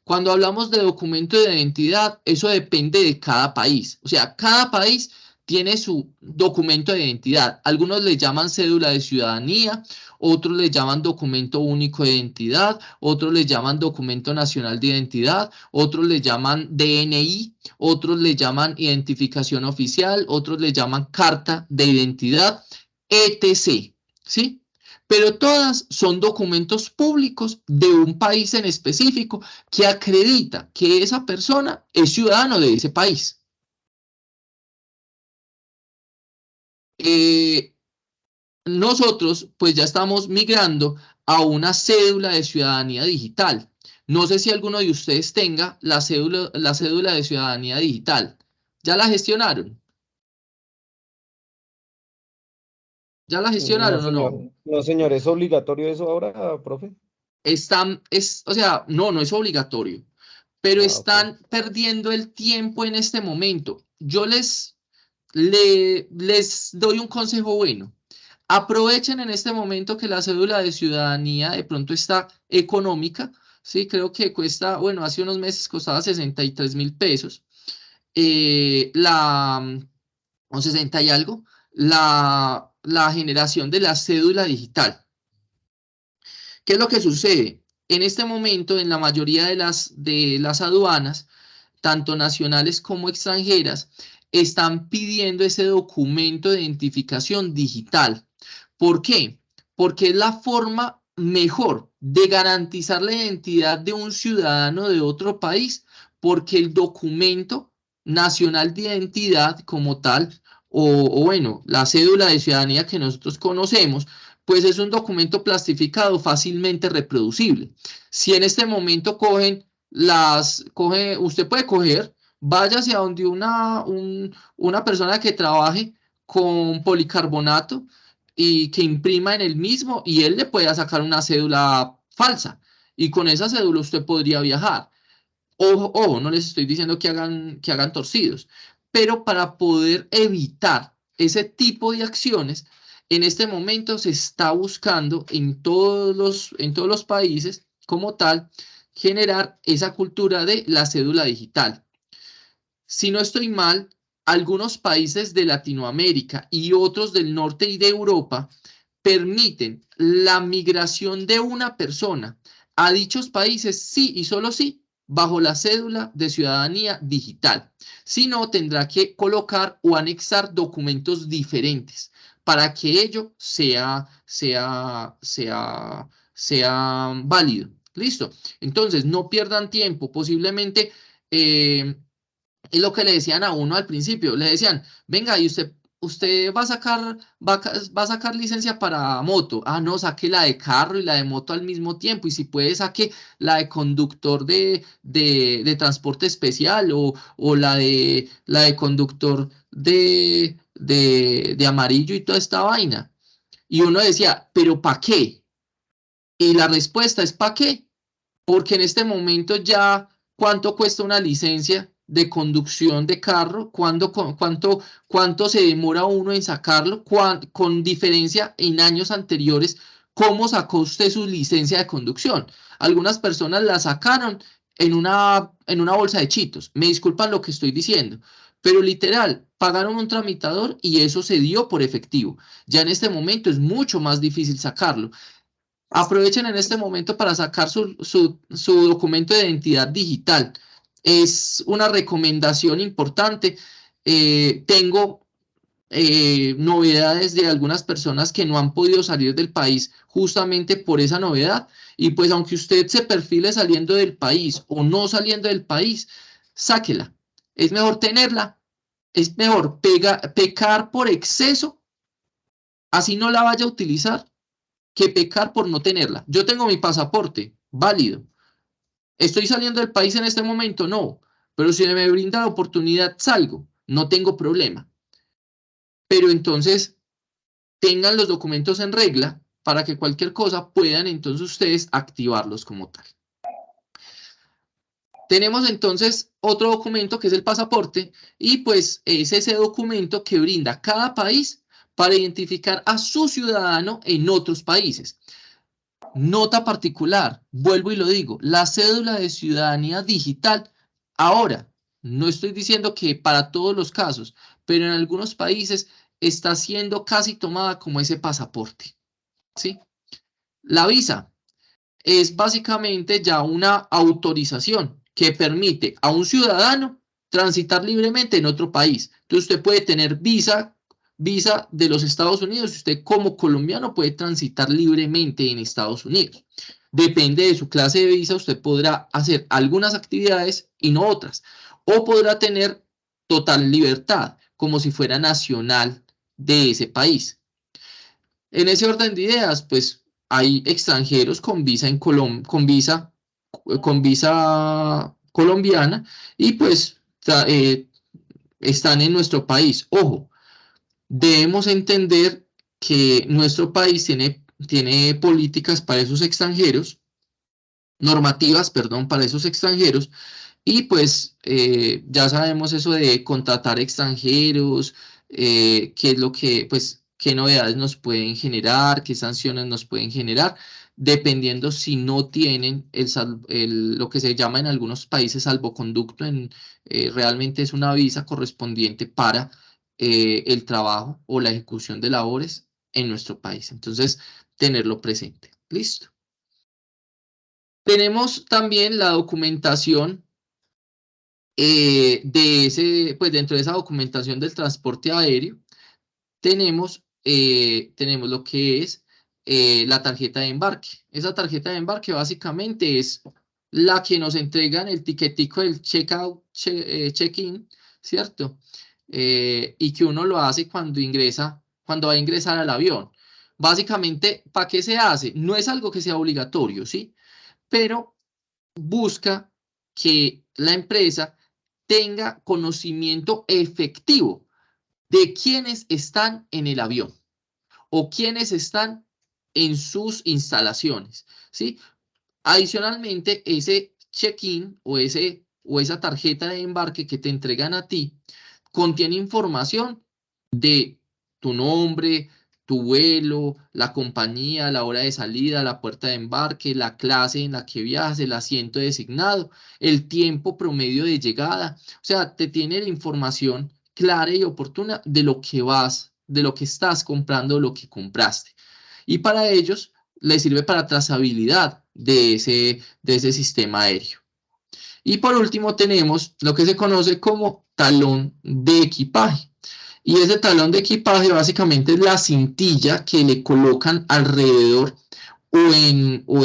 Cuando hablamos de documento de identidad, eso depende de cada país. O sea, cada país tiene su documento de identidad. Algunos le llaman cédula de ciudadanía, otros le llaman documento único de identidad, otros le llaman documento nacional de identidad, otros le llaman DNI, otros le llaman identificación oficial, otros le llaman carta de identidad, etc. ¿Sí? Pero todas son documentos públicos de un país en específico que acredita que esa persona es ciudadano de ese país. Nosotros pues ya estamos migrando a una cédula de ciudadanía digital. No sé si alguno de ustedes tenga la cédula de ciudadanía digital. ¿Ya la gestionaron? ¿Ya la gestionaron o no? No, señor, ¿es obligatorio eso ahora, profe? O sea, no es obligatorio, pero están Ok. perdiendo el tiempo en este momento. Yo les doy un consejo bueno. Aprovechen en este momento que la cédula de ciudadanía de pronto está económica, ¿sí? Creo que cuesta, bueno, hace unos meses costaba 63.000 pesos, o 60 y algo, la generación de la cédula digital. ¿Qué es lo que sucede? En este momento, en la mayoría de las aduanas, tanto nacionales como extranjeras, están pidiendo ese documento de identificación digital. ¿Por qué? Porque es la forma mejor de garantizar la identidad de un ciudadano de otro país, porque el documento nacional de identidad como tal, o bueno, la cédula de ciudadanía que nosotros conocemos, pues es un documento plastificado fácilmente reproducible. Si en este momento usted puede coger, vaya hacia donde una persona que trabaje con policarbonato y que imprima en el mismo y él le pueda sacar una cédula falsa y con esa cédula usted podría viajar. Ojo, no les estoy diciendo que hagan torcidos, pero para poder evitar ese tipo de acciones, en este momento se está buscando en todos los países como tal generar esa cultura de la cédula digital. Si no estoy mal, algunos países de Latinoamérica y otros del norte y de Europa permiten la migración de una persona a dichos países sí y solo sí bajo la cédula de ciudadanía digital. Si no, tendrá que colocar o anexar documentos diferentes para que ello sea válido. ¿Listo? Entonces, no pierdan tiempo. Posiblemente, es lo que le decían a uno al principio. Le decían, venga, y usted va a sacar licencia para moto. Ah, no, saque la de carro y la de moto al mismo tiempo. Y si puede, saque la de conductor de transporte especial o la de conductor de amarillo y toda esta vaina. Y uno decía, ¿pero para qué? Y la respuesta es ¿para qué? Porque en este momento ya, ¿cuánto cuesta una licencia de conducción de carro? ¿Cuánto se demora uno en sacarlo? Con diferencia en años anteriores, ¿cómo sacó usted su licencia de conducción? Algunas personas la sacaron en una bolsa de Cheetos. Me disculpan lo que estoy diciendo, pero literal, pagaron un tramitador y eso se dio por efectivo. Ya en este momento es mucho más difícil sacarlo. Aprovechen en este momento para sacar su documento de identidad digital. Es una recomendación importante. Tengo novedades de algunas personas que no han podido salir del país justamente por esa novedad. Y pues aunque usted se perfile saliendo del país o no saliendo del país, sáquela. Es mejor tenerla. Es mejor pecar por exceso, así no la vaya a utilizar, que pecar por no tenerla. Yo tengo mi pasaporte, válido. ¿Estoy saliendo del país en este momento? No. Pero si me brinda la oportunidad, salgo. No tengo problema. Pero entonces, tengan los documentos en regla para que cualquier cosa puedan entonces ustedes activarlos como tal. Tenemos entonces otro documento que es el pasaporte y pues es ese documento que brinda cada país para identificar a su ciudadano en otros países. Nota particular, vuelvo y lo digo, la cédula de ciudadanía digital, ahora, no estoy diciendo que para todos los casos, pero en algunos países está siendo casi tomada como ese pasaporte, ¿sí? La visa es básicamente ya una autorización que permite a un ciudadano transitar libremente en otro país. Entonces usted puede tener visa de los Estados Unidos, usted como colombiano puede transitar libremente en Estados Unidos. Depende de su clase de visa, usted podrá hacer algunas actividades y no otras. O podrá tener total libertad, como si fuera nacional de ese país. En ese orden de ideas, pues hay extranjeros con visa colombiana y pues están en nuestro país. Ojo, debemos entender que nuestro país tiene políticas para esos extranjeros, normativas, perdón, para esos extranjeros, y pues ya sabemos eso de contratar extranjeros, qué es lo que, pues, qué novedades nos pueden generar, qué sanciones nos pueden generar, dependiendo si no tienen lo que se llama en algunos países salvoconducto, realmente es una visa correspondiente para el trabajo o la ejecución de labores en nuestro país. Entonces, tenerlo presente. Listo. Tenemos también la documentación pues dentro de esa documentación del transporte aéreo, tenemos lo que es la tarjeta de embarque. Esa tarjeta de embarque básicamente es la que nos entregan el tiquetico del check-out, check-in, ¿cierto? Y que uno lo hace cuando va a ingresar al avión. Básicamente, ¿para qué se hace? No es algo que sea obligatorio, ¿sí? Pero busca que la empresa tenga conocimiento efectivo de quiénes están en el avión o quiénes están en sus instalaciones, ¿sí? Adicionalmente, ese check-in o esa tarjeta de embarque que te entregan a ti contiene información de tu nombre, tu vuelo, la compañía, la hora de salida, la puerta de embarque, la clase en la que viajas, el asiento designado, el tiempo promedio de llegada. O sea, te tiene la información clara y oportuna de lo que de lo que estás comprando, lo que compraste. Y para ellos les sirve para trazabilidad de ese sistema aéreo. Y por último tenemos lo que se conoce como talón de equipaje. Y ese talón de equipaje básicamente es la cintilla que le colocan alrededor o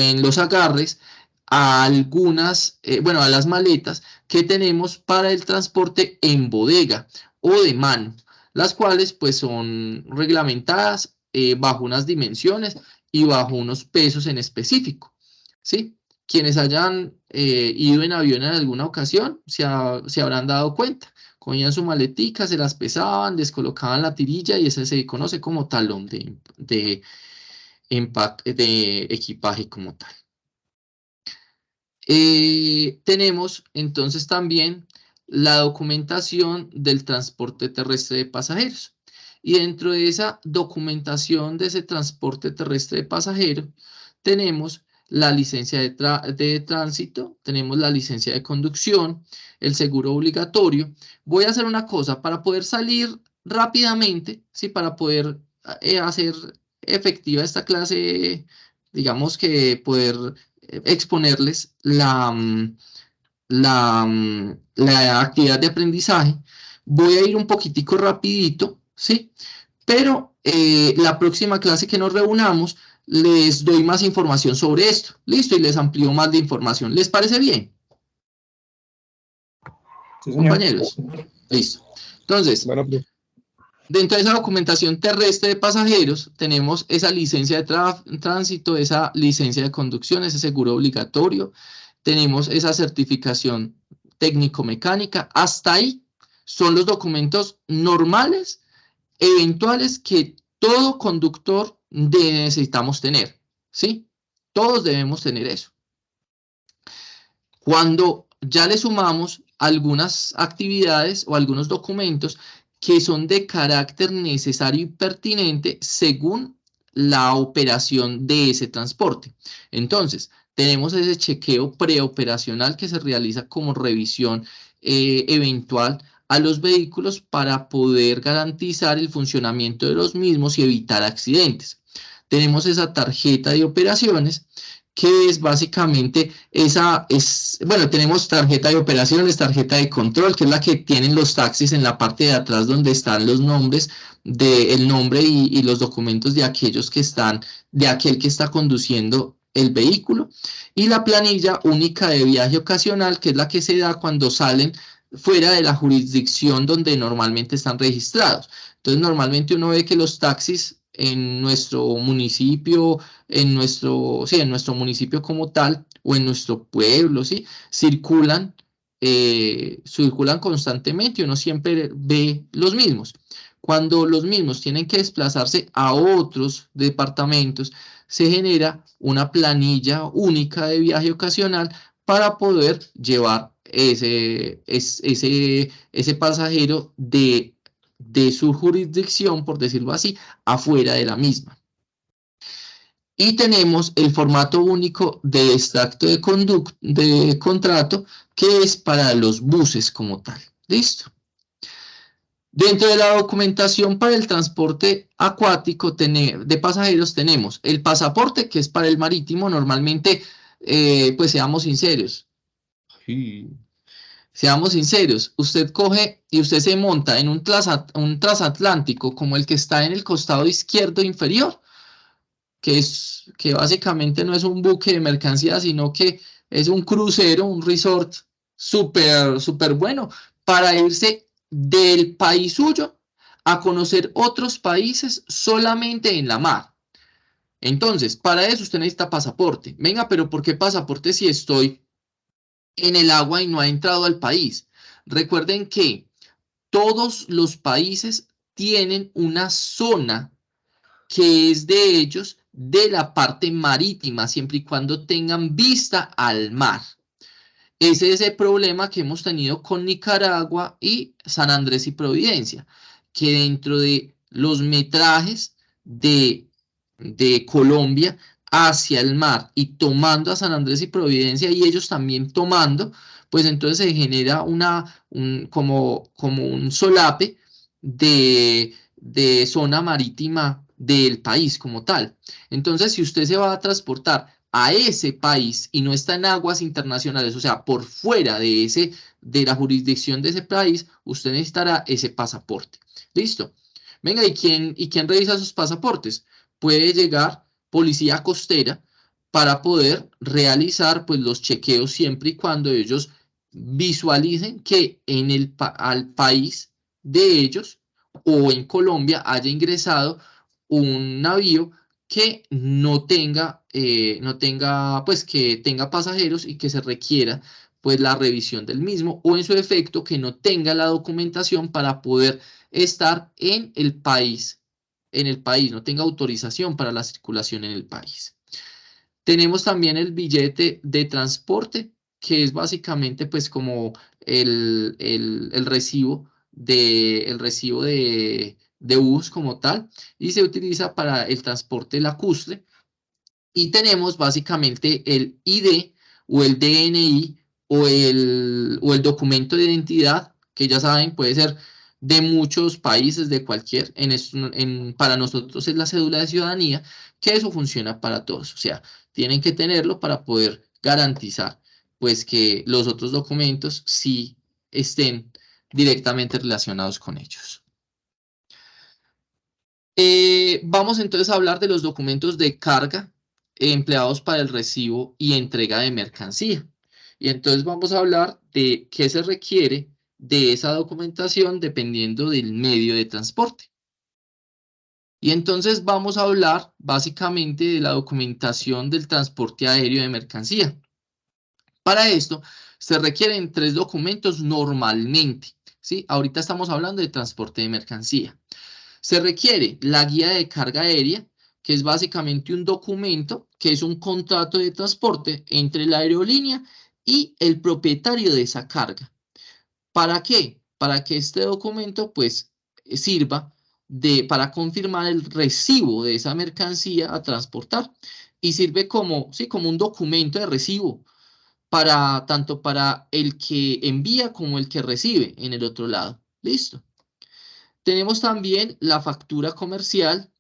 en los agarres a algunas, bueno, a las maletas que tenemos para el transporte en bodega o de mano, las cuales pues son reglamentadas bajo unas dimensiones y bajo unos pesos en específico, ¿sí? Quienes hayan ido en avión en alguna ocasión se habrán dado cuenta. Cogían su maletica, se las pesaban, les colocaban la tirilla y ese se conoce como talón de equipaje como tal. Tenemos entonces también la documentación del transporte terrestre de pasajeros. Y dentro de esa documentación de ese transporte terrestre de pasajeros, tenemos la licencia de tránsito, tenemos la licencia de conducción, el seguro obligatorio. Voy a hacer una cosa para poder salir rápidamente, ¿sí? Para poder hacer efectiva esta clase, digamos que poder exponerles la actividad de aprendizaje. Voy a ir un poquitico rapidito, ¿sí? Pero la próxima clase que nos reunamos, les doy más información sobre esto. Listo, y les amplío más de información. ¿Les parece bien? Sí, señor. Compañeros. Listo. Entonces, Bueno, pues, dentro de esa documentación terrestre de pasajeros, tenemos esa licencia de tránsito, esa licencia de conducción, ese seguro obligatorio, tenemos esa certificación técnico-mecánica. Hasta ahí son los documentos normales, eventuales, que todo conductor necesitamos tener, ¿sí? Todos debemos tener eso. Cuando ya le sumamos algunas actividades o algunos documentos que son de carácter necesario y pertinente según la operación de ese transporte. Entonces, tenemos ese chequeo preoperacional que se realiza como revisión eventual a los vehículos para poder garantizar el funcionamiento de los mismos y evitar accidentes. Tenemos esa tarjeta de operaciones, que es básicamente bueno, tenemos tarjeta de operaciones, tarjeta de control, que es la que tienen los taxis en la parte de atrás donde están los nombres, el nombre y los documentos de aquellos que están, de aquel que está conduciendo el vehículo, y la planilla única de viaje ocasional, que es la que se da cuando salen fuera de la jurisdicción donde normalmente están registrados. Entonces, normalmente uno ve que los taxis en nuestro municipio, en nuestro municipio como tal, o en nuestro pueblo, ¿sí? Circulan constantemente y uno siempre ve los mismos. Cuando los mismos tienen que desplazarse a otros departamentos, se genera una planilla única de viaje ocasional para poder llevar ese pasajero de su jurisdicción, por decirlo así, afuera de la misma. Y tenemos el formato único de extracto de contrato, que es para los buses como tal. ¿Listo? Dentro de la documentación para el transporte acuático de pasajeros tenemos el pasaporte, que es para el marítimo. Normalmente, pues seamos sinceros. Sí. Seamos sinceros, usted coge y usted se monta en un transatlántico como el que está en el costado izquierdo inferior, que básicamente no es un buque de mercancía, sino que es un crucero, un resort súper bueno para irse del país suyo a conocer otros países solamente en la mar. Entonces, para eso usted necesita pasaporte. Venga, pero ¿por qué pasaporte si estoy en el agua y no ha entrado al país? Recuerden que todos los países tienen una zona que es de ellos, de la parte marítima, siempre y cuando tengan vista al mar. Ese es el problema que hemos tenido con Nicaragua y San Andrés y Providencia, que dentro de los metrajes de Colombia hacia el mar y tomando a San Andrés y Providencia, y ellos también tomando, pues entonces se genera como un solape de zona marítima del país como tal. Entonces, si usted se va a transportar a ese país y no está en aguas internacionales, o sea, por fuera de de la jurisdicción de ese país, usted necesitará ese pasaporte. ¿Listo? Venga, ¿y quién revisa sus pasaportes? Puede llegar policía costera para poder realizar pues los chequeos siempre y cuando ellos visualicen que al país de ellos o en Colombia haya ingresado un navío que no tenga, pues que tenga pasajeros y que se requiera pues la revisión del mismo, o en su efecto que no tenga la documentación para poder estar en el país, no tenga autorización para la circulación en el país. Tenemos también el billete de transporte, que es básicamente pues como el recibo de bus como tal, y se utiliza para el transporte lacustre. Y tenemos básicamente el ID o el DNI o el documento de identidad, que ya saben, puede ser de muchos países, de cualquier, para nosotros es la cédula de ciudadanía, que eso funciona para todos, o sea, tienen que tenerlo para poder garantizar pues que los otros documentos sí estén directamente relacionados con ellos. Vamos entonces a hablar de los documentos de carga empleados para el recibo y entrega de mercancía. Y entonces vamos a hablar de qué se requiere de esa documentación dependiendo del medio de transporte. Y entonces vamos a hablar básicamente de la documentación del transporte aéreo de mercancía. Para esto se requieren 3 documentos normalmente, ¿sí? Ahorita estamos hablando de transporte de mercancía. Se requiere la guía de carga aérea, que es básicamente un documento, que es un contrato de transporte entre la aerolínea y el propietario de esa carga. ¿Para qué? Para que este documento pues sirva para confirmar el recibo de esa mercancía a transportar y sirve como, ¿sí? como un documento de recibo tanto para el que envía como el que recibe en el otro lado. ¿Listo? Tenemos también la factura comercial,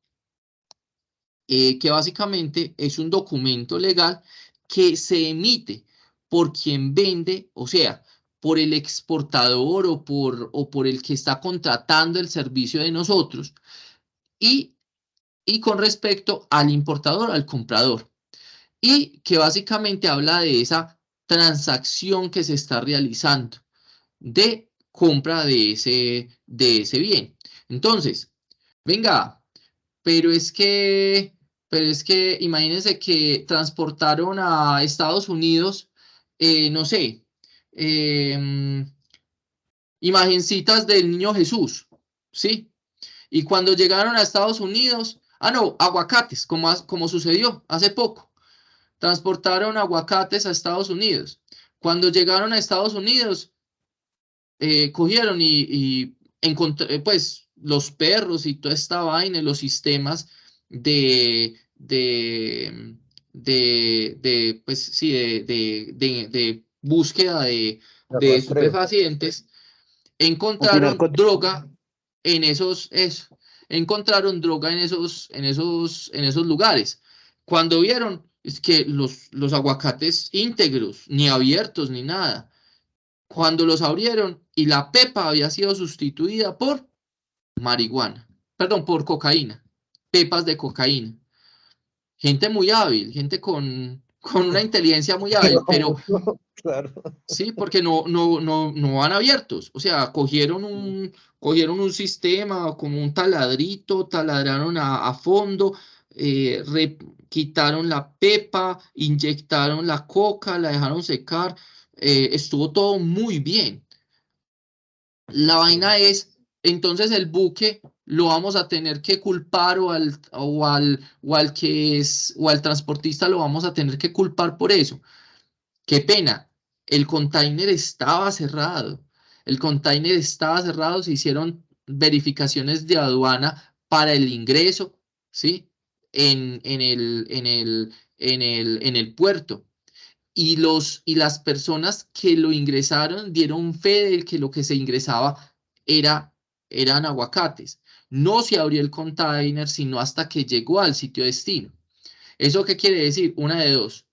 que básicamente es un documento legal que se emite por quien vende, o sea, por el exportador o por el que está contratando el servicio de nosotros, y con respecto al importador, al comprador, y que básicamente habla de esa transacción que se está realizando de compra de ese bien. Entonces, venga, pero es que imagínense que transportaron a Estados Unidos, no sé, imagencitas del niño Jesús, ¿sí? Y cuando llegaron a Estados Unidos, no, aguacates, como sucedió hace poco, transportaron aguacates a Estados Unidos. Cuando llegaron a Estados Unidos, cogieron y pues los perros y toda esta vaina, los sistemas pues sí, de búsqueda de rastreo. estupefacientes, encontraron droga en encontraron droga en esos lugares. Cuando vieron, es que los aguacates íntegros, ni abiertos, ni nada. Cuando los abrieron y la pepa había sido sustituida por marihuana, perdón, por cocaína, pepas de cocaína. Gente muy hábil, gente con una inteligencia muy hábil, pero Claro. sí, porque no van abiertos. O sea, cogieron un sistema como un taladrito, taladraron a fondo, quitaron la pepa, inyectaron la coca, la dejaron secar, estuvo todo muy bien. La vaina es, entonces el buque lo vamos a tener que culpar o al transportista lo vamos a tener que culpar por eso. Qué pena, el container estaba cerrado. Se hicieron verificaciones de aduana para el ingreso, ¿sí? En el puerto. Y las personas que lo ingresaron dieron fe de que lo que se ingresaba eran aguacates. No se abrió el container sino hasta que llegó al sitio destino. ¿Eso qué quiere decir? Una de dos.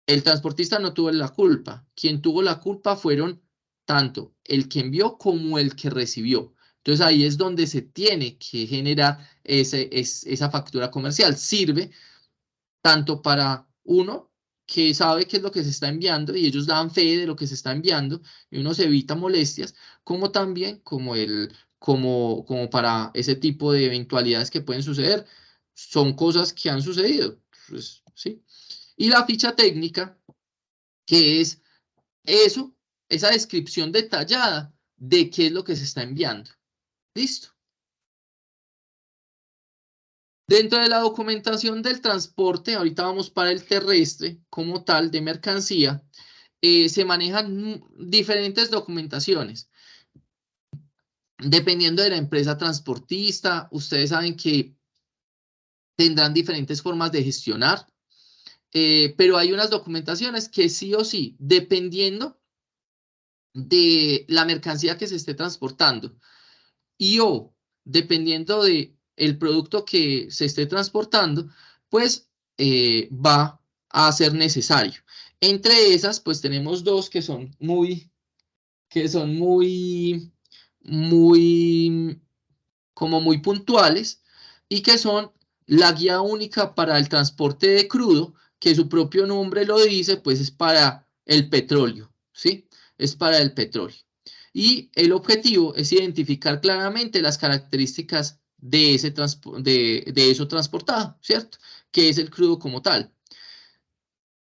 el transportista no tuvo la culpa. Quien tuvo la culpa fueron tanto el que envió como el que recibió. Entonces ahí es donde se tiene que generar esa factura comercial. Sirve tanto para uno que sabe qué es lo que se está enviando y ellos dan fe de lo que se está enviando y uno se evita molestias, como también como para ese tipo de eventualidades que pueden suceder. Son cosas que han sucedido, pues, ¿sí? Y la ficha técnica, que es eso, esa descripción detallada de qué es lo que se está enviando. ¿Listo? Dentro de la documentación del transporte, ahorita vamos para el terrestre como tal de mercancía, se manejan diferentes documentaciones. Dependiendo de la empresa transportista, ustedes saben que tendrán diferentes formas de gestionar, pero hay unas documentaciones que sí o sí, dependiendo de la mercancía que se esté transportando o dependiendo de el producto que se esté transportando, pues va a ser necesario. Entre esas, pues tenemos dos que son muy, como muy puntuales y que son la guía única para el transporte de crudo, que su propio nombre lo dice, pues es para el petróleo, ¿sí? Es para el petróleo. Y el objetivo es identificar claramente las características de eso transportado, ¿cierto? Que es el crudo como tal.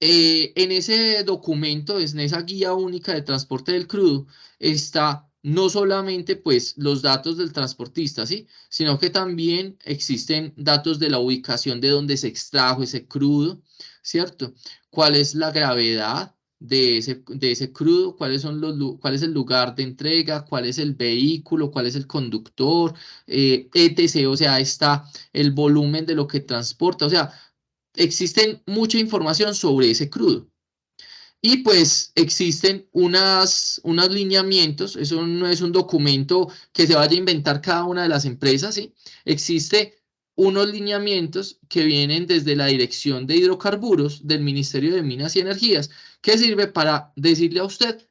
En ese documento, en esa guía única de transporte del crudo, está no solamente pues los datos del transportista, ¿sí? Sino que también existen datos de la ubicación de donde se extrajo ese crudo, ¿cierto? ¿Cuál es la gravedad de ese crudo? ¿Cuál es el lugar de entrega? ¿Cuál es el vehículo? ¿Cuál es el conductor? etc. O sea, está el volumen de lo que transporta. O sea, existen mucha información sobre ese crudo. Y pues existen unos lineamientos, eso no es un documento que se vaya a inventar cada una de las empresas, ¿sí? Existe unos lineamientos que vienen desde la Dirección de Hidrocarburos del Ministerio de Minas y Energías, que sirve para decirle a usted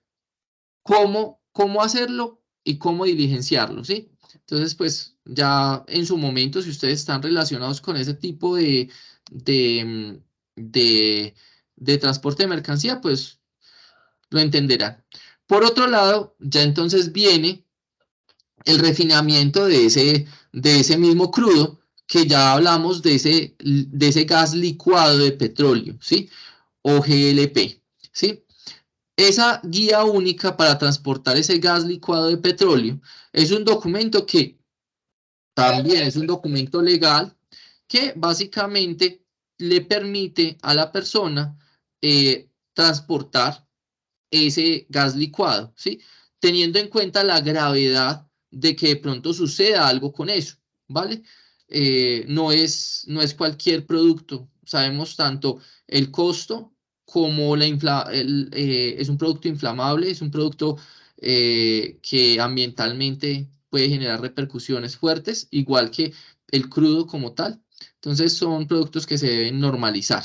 cómo hacerlo y cómo diligenciarlo, ¿sí? Entonces, pues ya en su momento, si ustedes están relacionados con ese tipo de, de, de transporte de mercancía, pues lo entenderán. Por otro lado, ya entonces viene el refinamiento de ese mismo crudo, que ya hablamos de ese gas licuado de petróleo, ¿sí? O GLP, ¿sí? Esa guía única para transportar ese gas licuado de petróleo es un documento que también es un documento legal que básicamente le permite a la persona transportar ese gas licuado, ¿sí? Teniendo en cuenta la gravedad de que de pronto suceda algo con eso, ¿vale? No es cualquier producto. Sabemos tanto el costo como es un producto inflamable, es un producto que ambientalmente puede generar repercusiones fuertes, igual que el crudo como tal. Entonces son productos que se deben normalizar.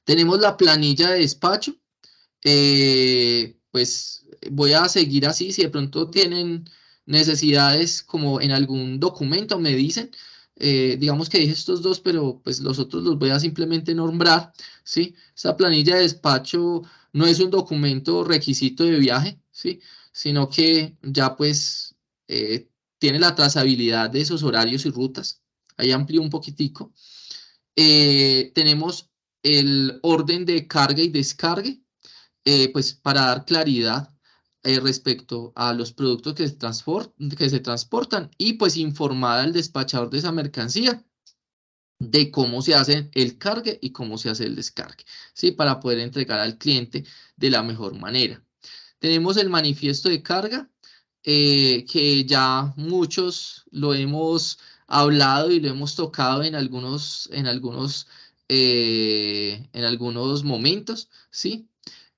Tenemos la planilla de despacho. Pues voy a seguir así. Si de pronto tienen necesidades como en algún documento, me dicen. Digamos que dije estos dos, pero pues los otros los voy a simplemente nombrar, ¿sí? Esa planilla de despacho no es un documento requisito de viaje, ¿sí? Sino que ya pues tiene la trazabilidad de esos horarios y rutas. Ahí amplío un poquitico. Tenemos el orden de carga y descargue, pues para dar claridad respecto a los productos que se transportan y pues informar al despachador de esa mercancía de cómo se hace el cargue y cómo se hace el descargue, ¿sí? Para poder entregar al cliente de la mejor manera. Tenemos el manifiesto de carga, que ya muchos lo hemos hablado y lo hemos tocado en algunos momentos, ¿sí?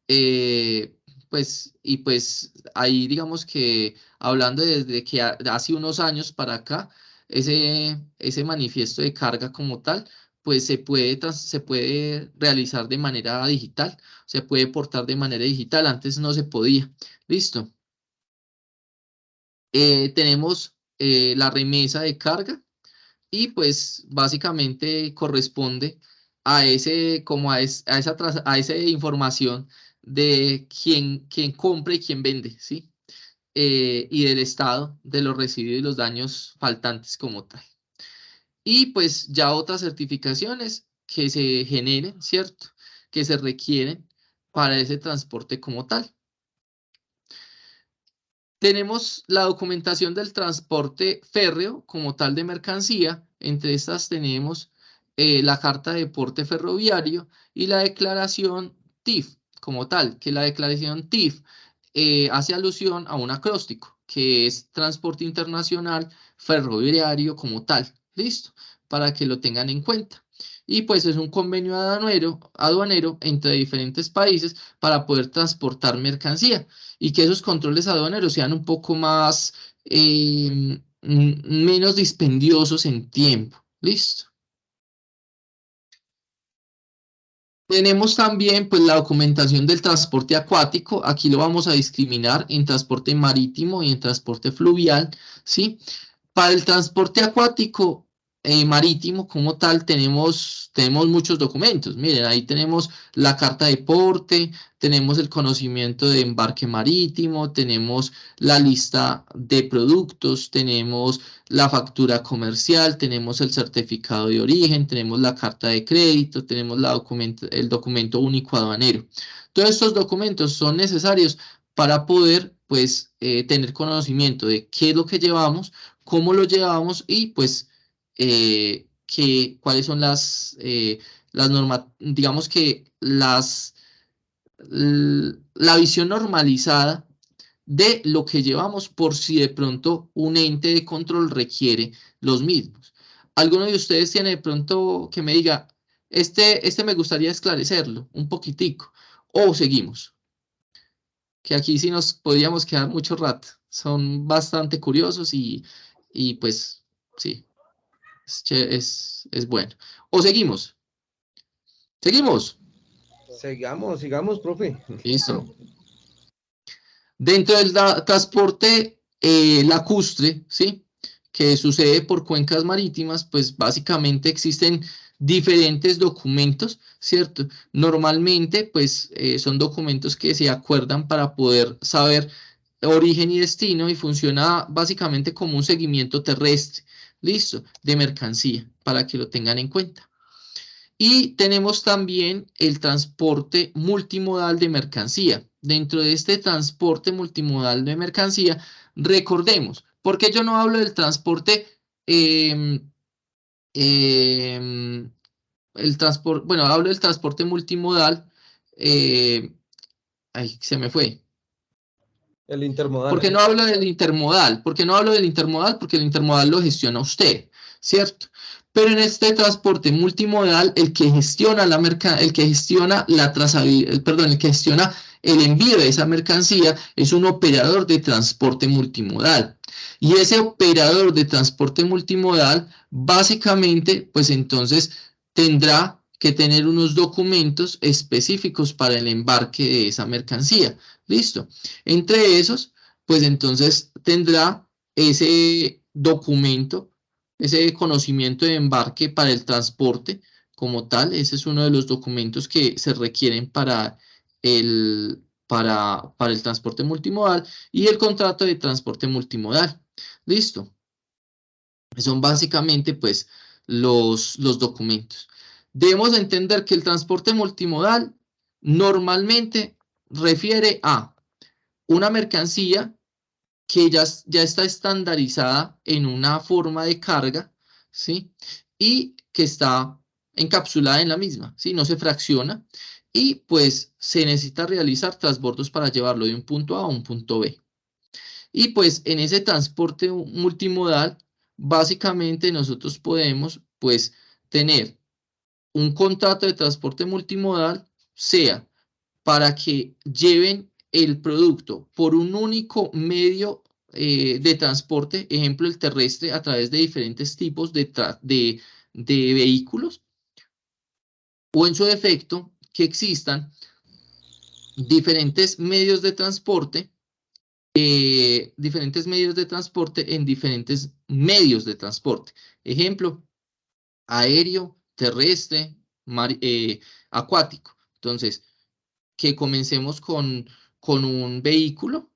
Eh, pues ahí digamos que hablando desde que hace unos años para acá, ese manifiesto de carga como tal, pues se puede realizar de manera digital, se puede portar de manera digital, antes no se podía. ¿Listo? Tenemos la remesa de carga y pues básicamente corresponde a esa información de quién compra y quién vende, ¿sí? Y del estado de los residuos y los daños faltantes como tal. Y pues ya otras certificaciones que se generen, ¿cierto? Que se requieren para ese transporte como tal. Tenemos la documentación del transporte férreo como tal de mercancía. Entre estas tenemos la carta de porte ferroviario y la declaración TIF como tal, que la declaración TIF hace alusión a un acróstico, que es transporte internacional ferroviario como tal. ¿Listo? Para que lo tengan en cuenta. Y pues es un convenio aduanero entre diferentes países para poder transportar mercancía y que esos controles aduaneros sean un poco más, menos dispendiosos en tiempo. ¿Listo? Tenemos también pues la documentación del transporte acuático. Aquí lo vamos a discriminar en transporte marítimo y en transporte fluvial, ¿sí? Para el transporte acuático marítimo como tal tenemos muchos documentos. Miren, ahí tenemos la carta de porte, tenemos el conocimiento de embarque marítimo, tenemos la lista de productos, tenemos la factura comercial, tenemos el certificado de origen, tenemos la carta de crédito, tenemos el documento único aduanero. Todos estos documentos son necesarios para poder pues tener conocimiento de qué es lo que llevamos, cómo lo llevamos y pues cuáles son las normas, digamos que la visión normalizada de lo que llevamos por si de pronto un ente de control requiere los mismos. ¿Alguno de ustedes tiene de pronto que me diga, este me gustaría esclarecerlo un poquitico, o seguimos? Que aquí sí nos podríamos quedar mucho rato. Son bastante curiosos y pues sí, es bueno. ¿O seguimos? ¿Seguimos? Sigamos, profe. Listo. Dentro del transporte lacustre, ¿sí? Que sucede por cuencas marítimas, pues básicamente existen diferentes documentos, ¿cierto? Normalmente, pues son documentos que se acuerdan para poder saber origen y destino y funciona básicamente como un seguimiento terrestre, ¿listo? De mercancía, para que lo tengan en cuenta. Y tenemos también el transporte multimodal de mercancía. Dentro de este transporte multimodal de mercancía, recordemos, porque yo no hablo del transporte, hablo del transporte multimodal, ay, se me fue. El intermodal. ¿Por qué no hablo del intermodal? ¿Por qué no hablo del intermodal? Porque el intermodal lo gestiona usted, ¿cierto? Pero en este transporte multimodal, el que gestiona el que gestiona el envío de esa mercancía es un operador de transporte multimodal. Y ese operador de transporte multimodal, básicamente, pues entonces tendrá que tener unos documentos específicos para el embarque de esa mercancía. ¿Listo? Entre esos, pues entonces tendrá ese documento, ese conocimiento de embarque para el transporte como tal. Ese es uno de los documentos que se requieren para el transporte multimodal y el contrato de transporte multimodal. ¿Listo? Son básicamente pues los documentos. Debemos entender que el transporte multimodal normalmente refiere a una mercancía que ya está estandarizada en una forma de carga, ¿sí? Y que está encapsulada en la misma, ¿sí? No se fracciona y pues se necesita realizar transbordos para llevarlo de un punto A a un punto B. Y pues en ese transporte multimodal, básicamente nosotros podemos pues tener un contrato de transporte multimodal, sea para que lleven el producto por un único medio de transporte, ejemplo el terrestre, a través de diferentes tipos de vehículos, o en su defecto, que existan diferentes medios de transporte, en diferentes medios de transporte. Ejemplo, aéreo, terrestre, acuático. Entonces, que comencemos con un vehículo,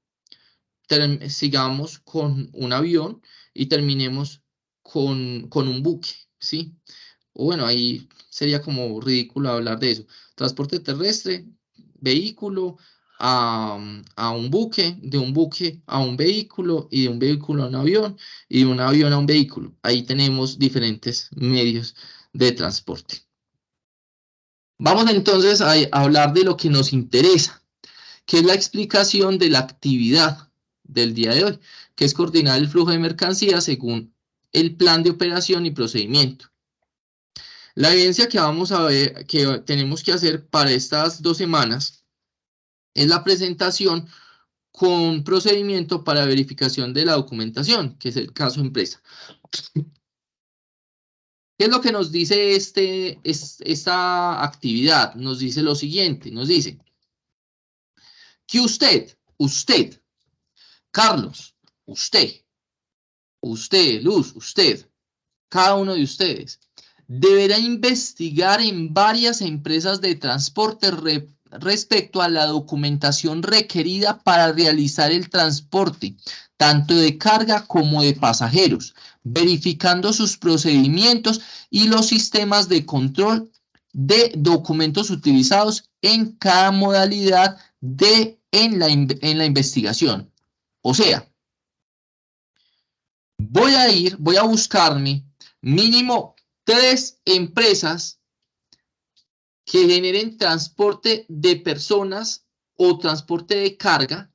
sigamos con un avión y terminemos con un buque, ¿sí? O bueno, ahí sería como ridículo hablar de eso. Transporte terrestre, vehículo a un buque, de un buque a un vehículo y de un vehículo a un avión y de un avión a un vehículo. Ahí tenemos diferentes medios de transporte. Vamos entonces a hablar de lo que nos interesa, que es la explicación de la actividad del día de hoy, que es coordinar el flujo de mercancías según el plan de operación y procedimiento. La evidencia que vamos a ver, que tenemos que hacer para estas 2 semanas, es la presentación con procedimiento para verificación de la documentación, que es el caso empresa. ¿Qué es lo que nos dice esta actividad? Nos dice lo siguiente, nos dice que usted, Carlos, usted, Luz, usted, cada uno de ustedes, deberá investigar en varias empresas de transporte respecto a la documentación requerida para realizar el transporte, tanto de carga como de pasajeros, verificando sus procedimientos y los sistemas de control de documentos utilizados en cada modalidad en la investigación. O sea, voy a buscarme mínimo 3 empresas que generen transporte de personas o transporte de carga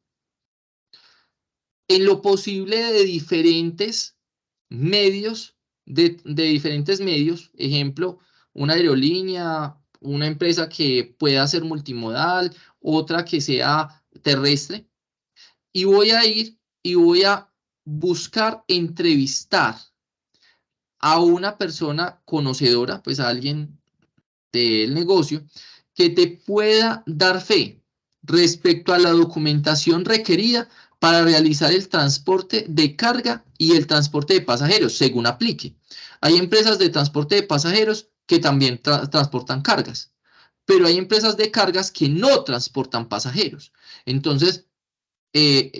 en lo posible de diferentes medios, ejemplo, una aerolínea, una empresa que pueda ser multimodal, otra que sea terrestre, y voy a ir y voy a buscar entrevistar a una persona conocedora, pues a alguien del negocio, que te pueda dar fe respecto a la documentación requerida para realizar el transporte de carga y el transporte de pasajeros, según aplique. Hay empresas de transporte de pasajeros que también transportan cargas, pero hay empresas de cargas que no transportan pasajeros. Entonces,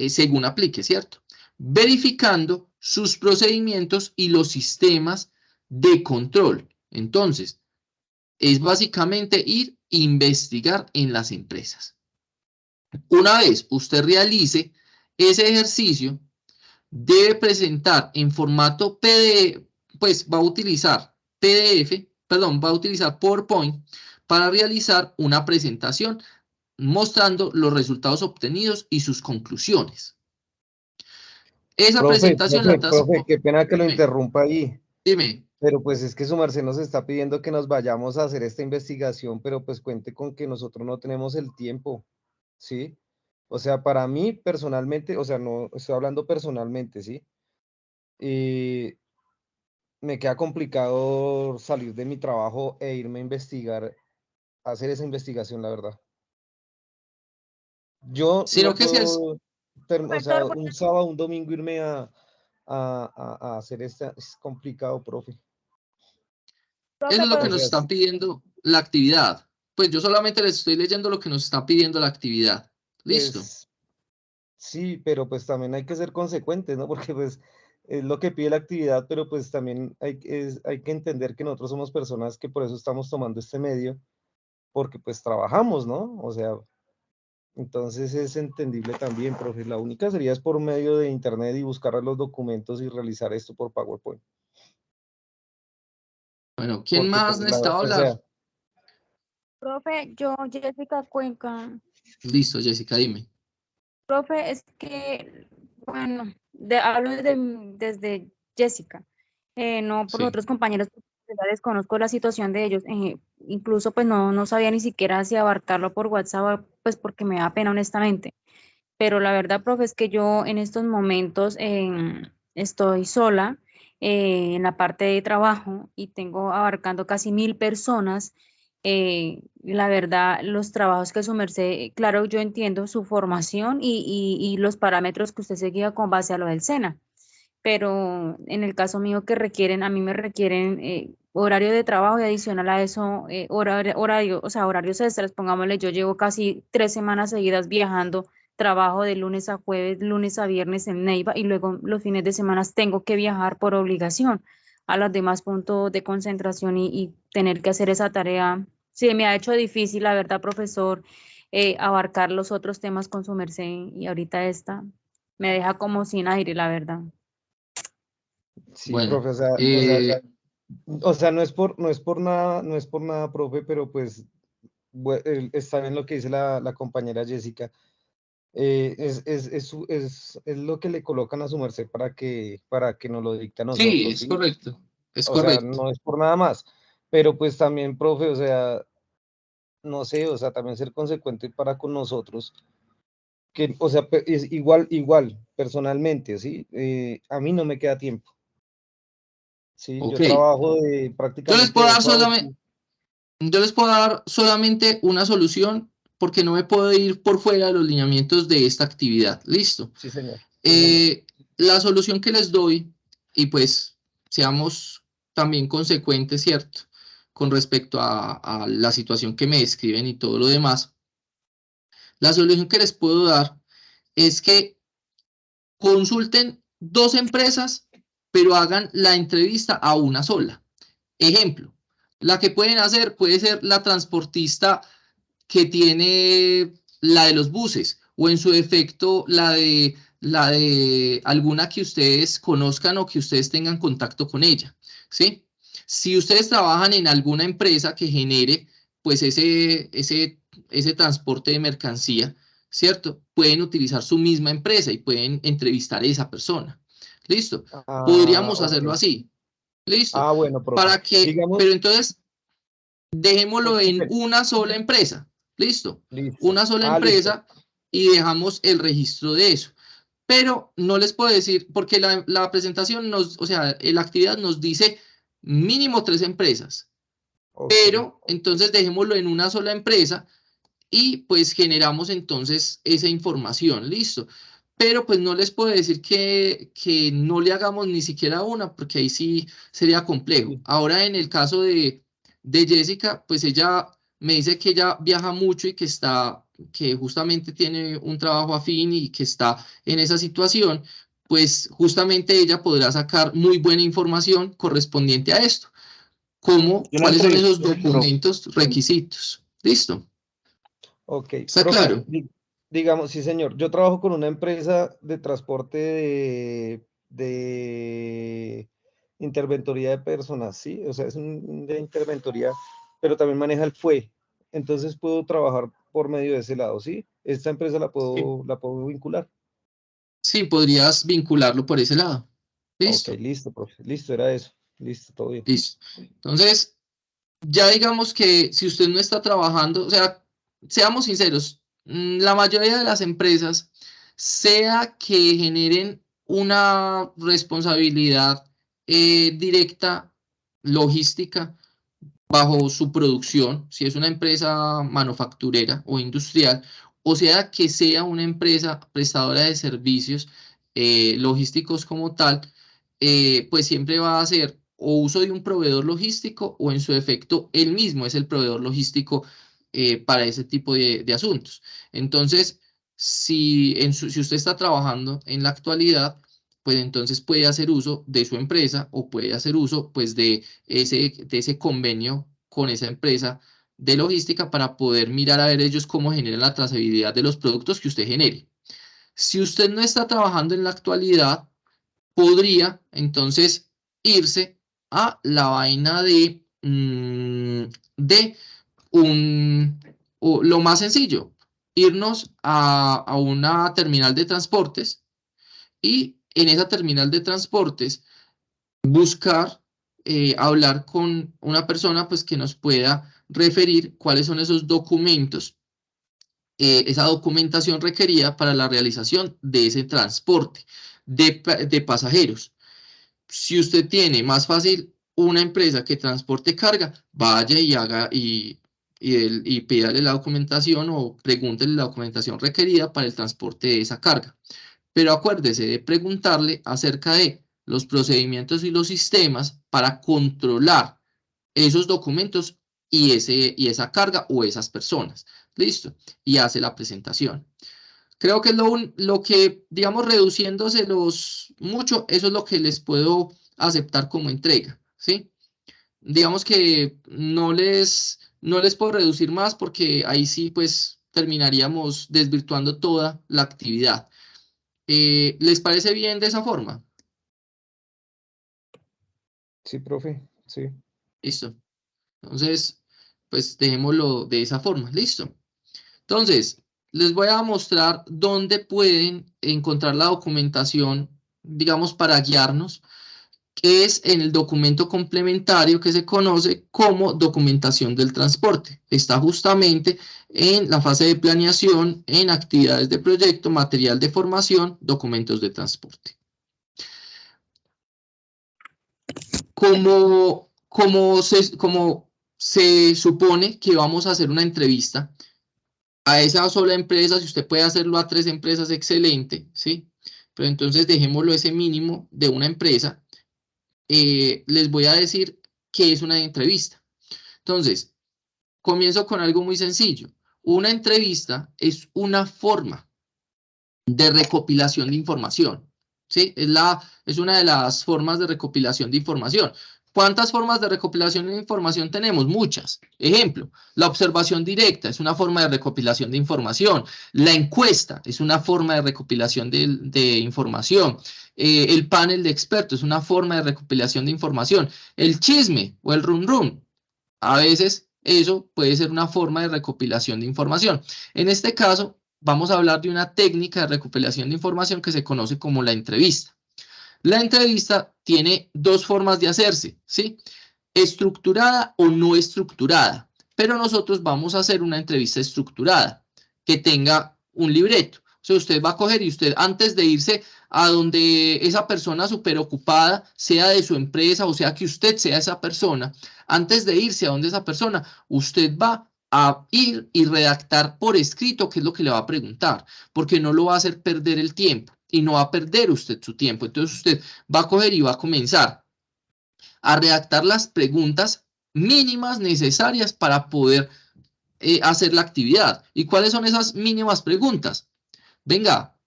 según aplique, ¿cierto? Verificando sus procedimientos y los sistemas de control. Entonces, es básicamente ir a investigar en las empresas. Una vez usted realice ese ejercicio, debe presentar en formato PDF, pues va a utilizar PowerPoint para realizar una presentación mostrando los resultados obtenidos y sus conclusiones. Esa presentación la profe, qué pena que lo Dime. interrumpa ahí. Dime. Pero pues es que su merced nos está pidiendo que nos vayamos a hacer esta investigación, pero pues cuente con que nosotros no tenemos el tiempo, ¿sí? O sea, para mí personalmente, o sea, no estoy hablando personalmente, ¿sí? Y me queda complicado salir de mi trabajo e irme a investigar, a hacer esa investigación, la verdad. Yo Sino no que si es, puedo, o sea, un sábado, un domingo irme a hacer esta, es complicado, profe. eso es lo que O nos sea, están pidiendo la actividad. Pues yo solamente les estoy leyendo lo que nos está pidiendo la actividad. ¿Listo? pues sí, pero pues también hay que ser consecuentes, ¿no? Porque pues es lo que pide la actividad, pero pues también hay que entender que nosotros somos personas que por eso estamos tomando este medio, porque pues trabajamos, ¿no? O sea, entonces es entendible también, profe. La única sería es por medio de internet y buscar los documentos y realizar esto por PowerPoint. Bueno, ¿quién Porque más pues necesitaba o hablar? sea, Profe, yo, Jessica Cuenca. Listo, Jessica, dime. Profe, es que, bueno, hablo desde Jessica, no por Sí. otros compañeros, desconozco la situación de ellos, incluso pues no sabía ni siquiera si abarcarlo por WhatsApp, pues porque me da pena honestamente, pero la verdad, profe, es que yo en estos momentos estoy sola en la parte de trabajo y tengo abarcando casi 1000 personas La verdad, los trabajos que su merced, claro, yo entiendo su formación y los parámetros que usted seguía con base a lo del SENA, pero en el caso mío que requieren, a mí me requieren horario de trabajo y adicional a eso, horario, o sea, horarios extras, pongámosle, yo llevo casi 3 semanas seguidas viajando, trabajo de lunes a jueves, lunes a viernes en Neiva y luego los fines de semana tengo que viajar por obligación a los demás puntos de concentración y tener que hacer esa tarea. Sí, me ha hecho difícil, la verdad, profesor, abarcar los otros temas con su merced y ahorita esta me deja como sin aire, la verdad. Sí, Bueno, profe, o sea, no es por nada, profe, pero pues está bien lo que dice la compañera Jessica. Es lo que le colocan a su merced para que nos lo dicte a sí, nosotros, es ¿sí? correcto, es O sea, correcto. no es por nada más. Pero pues también, profe, o sea, no sé, o sea, también ser consecuente para con nosotros, que, o sea, es igual, personalmente, ¿sí? A mí no me queda tiempo, ¿sí? Yo Ok, trabajo de yo les prácticamente puedo de dar 8 a solamente, 8. yo les puedo dar solamente una solución porque no me puedo ir por fuera de los lineamientos de esta actividad. Listo. Sí, señor. Sí, señor. La solución que les doy, y pues seamos también consecuentes, ¿cierto? Con respecto a la situación que me describen y todo lo demás, la solución que les puedo dar es que consulten 2 empresas, pero hagan la entrevista a una sola. Ejemplo, la que pueden hacer puede ser la transportista que tiene la de los buses o en su defecto la de alguna que ustedes conozcan o que ustedes tengan contacto con ella, ¿sí? Si ustedes trabajan en alguna empresa que genere pues ese transporte de mercancía, ¿cierto? Pueden utilizar su misma empresa y pueden entrevistar a esa persona. ¿Listo? Ah, Podríamos ok. hacerlo así. ¿Listo? Ah, bueno, profe. Para que, Digamos, pero entonces dejémoslo en espere, una sola empresa. Listo. listo. Una sola Ah, listo. empresa y dejamos el registro de eso. Pero no les puedo decir, porque la presentación o sea, la actividad nos dice mínimo 3 empresas. Ok. Pero entonces dejémoslo en una sola empresa y pues generamos entonces esa información. Listo. Pero pues no les puedo decir que no le hagamos ni siquiera una, porque ahí sí sería complejo. Sí. Ahora en el caso de Jessica, pues ella me dice que ella viaja mucho y que justamente tiene un trabajo afín y que está en esa situación, pues justamente ella podrá sacar muy buena información correspondiente a esto, como Yo la cuáles son entrevisté, esos profe. documentos requisitos. ¿Listo? Ok. ¿Está Profe, claro? digamos, sí, señor. Yo trabajo con una empresa de transporte de interventoría de personas, ¿sí? O sea, de interventoría, pero también maneja el FUE. Entonces puedo trabajar por medio de ese lado, ¿sí? Esta empresa Sí. la puedo vincular. Sí, podrías vincularlo por ese lado. Ok, Listo, listo, profe. Listo, era eso. Listo, todo bien. listo. Entonces, ya digamos que si usted no está trabajando, o sea, seamos sinceros, la mayoría de las empresas, sea que generen una responsabilidad directa, logística, bajo su producción, si es una empresa manufacturera o industrial, o sea que sea una empresa prestadora de servicios logísticos como tal, pues siempre va a ser o uso de un proveedor logístico o en su efecto él mismo es el proveedor logístico para ese tipo de asuntos. Entonces, si usted está trabajando en la actualidad, pues entonces puede hacer uso de su empresa o puede hacer uso pues de ese convenio con esa empresa de logística para poder mirar a ver ellos cómo generan la trazabilidad de los productos que usted genere. Si usted no está trabajando en la actualidad, podría entonces irse a la vaina de lo más sencillo, irnos a una terminal de transportes y en esa terminal de transportes buscar, hablar con una persona pues que nos pueda referir cuáles son esos documentos, esa documentación requerida para la realización de ese transporte de pasajeros. Si usted tiene más fácil una empresa que transporte carga, vaya y haga y y pídale la documentación o pregúntele la documentación requerida para el transporte de esa carga. Pero acuérdese de preguntarle acerca de los procedimientos y los sistemas para controlar esos documentos y esa carga o esas personas. ¿Listo? Y hace la presentación. Creo que es lo que, digamos, reduciéndoselos mucho, eso es lo que les puedo aceptar como entrega, ¿sí? Digamos que no les puedo reducir más porque ahí sí, pues, terminaríamos desvirtuando toda la actividad. ¿Les parece bien de esa forma? Sí, profe, sí. Listo. Entonces, pues dejémoslo de esa forma. Listo. Entonces, les voy a mostrar dónde pueden encontrar la documentación, digamos, para guiarnos, que es en el documento complementario que se conoce como documentación del transporte. Está justamente en la fase de planeación, en actividades de proyecto, material de formación, documentos de transporte. Como se supone que vamos a hacer una entrevista a esa sola empresa, si usted puede hacerlo a 3 empresas, excelente, ¿sí? Pero entonces dejémoslo ese mínimo de una empresa. Les voy a decir qué es una entrevista. Entonces, comienzo con algo muy sencillo. Una entrevista es una forma de recopilación de información, ¿sí? Es una de las formas de recopilación de información. ¿Cuántas formas de recopilación de información tenemos? Muchas. Ejemplo, la observación directa es una forma de recopilación de información. La encuesta es una forma de recopilación de información. El panel de expertos es una forma de recopilación de información. El chisme o el run run, a veces eso puede ser una forma de recopilación de información. En este caso, vamos a hablar de una técnica de recopilación de información que se conoce como la entrevista. La entrevista tiene 2 formas de hacerse, ¿sí? Estructurada o no estructurada, pero nosotros vamos a hacer una entrevista estructurada que tenga un libreto. O sea, usted va a coger y usted antes de irse a donde esa persona súper ocupada, sea de su empresa o sea que usted sea esa persona, antes de irse a donde esa persona, usted va a ir y redactar por escrito qué es lo que le va a preguntar, porque no lo va a hacer perder el tiempo y no va a perder usted su tiempo. Entonces usted va a coger y va a comenzar a redactar las preguntas mínimas necesarias para poder hacer la actividad. ¿Y cuáles son esas mínimas preguntas? Venga,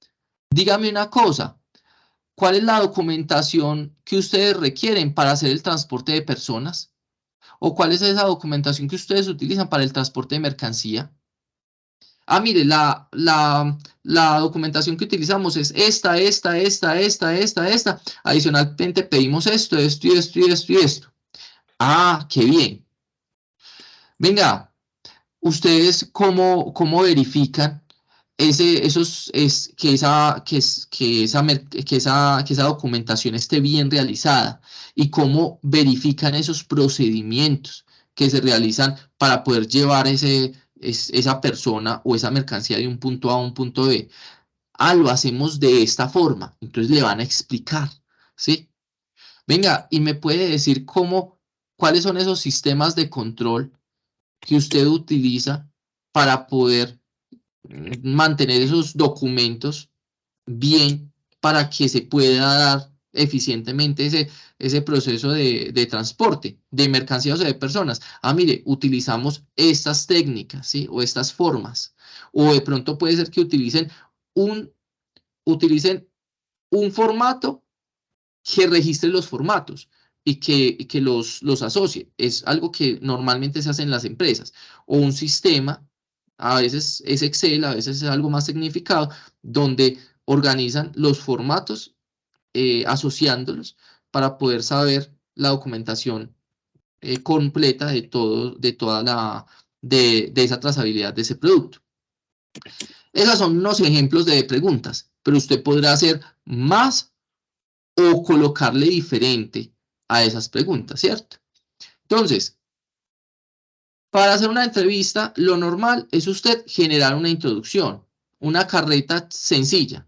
dígame una cosa. ¿Cuál es la documentación que ustedes requieren para hacer el transporte de personas? ¿O cuál es esa documentación que ustedes utilizan para el transporte de mercancía? Ah, mire, la documentación que utilizamos es esta. Adicionalmente pedimos esto. Ah, qué bien. Venga, ¿ustedes cómo verifican que esa documentación esté bien realizada? ¿Y cómo verifican esos procedimientos que se realizan para poder llevar esa persona o esa mercancía de un punto A a un punto B? Ah, lo hacemos de esta forma. Entonces le van a explicar, ¿sí? Venga, ¿y me puede decir cuáles son esos sistemas de control que usted utiliza para poder mantener esos documentos bien para que se pueda dar eficientemente ese proceso de transporte de mercancías o de personas? Ah, mire, utilizamos estas técnicas, ¿sí? O estas formas. O de pronto puede ser que utilicen un formato que registre los formatos y que los asocie. Es algo que normalmente se hace en las empresas. O un sistema, a veces es Excel, a veces es algo más significado, donde organizan los formatos asociándolos para poder saber la documentación completa de esa trazabilidad de ese producto. Esos son unos ejemplos de preguntas, pero usted podrá hacer más o colocarle diferente a esas preguntas, ¿cierto? Entonces, para hacer una entrevista, lo normal es usted generar una introducción, una carreta sencilla.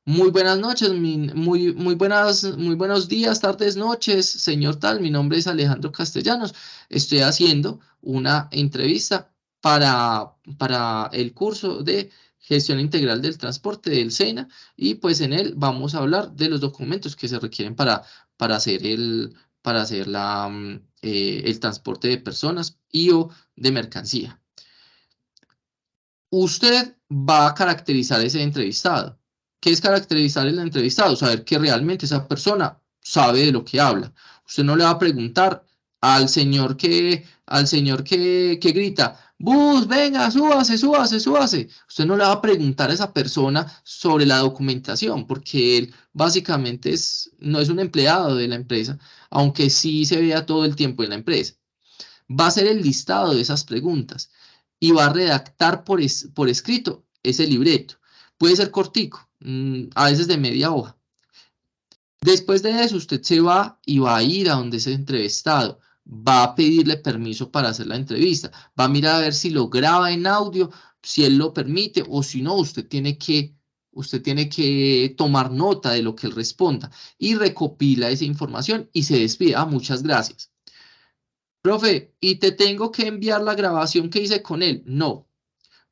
Muy buenas noches, muy buenos días, tardes, noches, señor tal. Mi nombre es Alejandro Castellanos. Estoy haciendo una entrevista para el curso de gestión integral del transporte del SENA, y pues en él vamos a hablar de los documentos que se requieren para hacer el transporte de personas y o de mercancía. Usted va a caracterizar ese entrevistado. ¿Qué es caracterizar el entrevistado? Saber que realmente esa persona sabe de lo que habla. Usted no le va a preguntar al señor que grita, bus, venga, súbase, súbase, súbase. Usted no le va a preguntar a esa persona sobre la documentación, porque él básicamente no es un empleado de la empresa, aunque sí se vea todo el tiempo en la empresa. Va a hacer el listado de esas preguntas y va a redactar por escrito ese libreto. Puede ser cortico, a veces de media hoja. Después de eso, usted se va y va a ir a donde ese entrevistado, va a pedirle permiso para hacer la entrevista, va a mirar a ver si lo graba en audio, si él lo permite, o si no, usted tiene que tomar nota de lo que él responda y recopila esa información y se despide. Muchas gracias. Profe, ¿y te tengo que enviar la grabación que hice con él? No.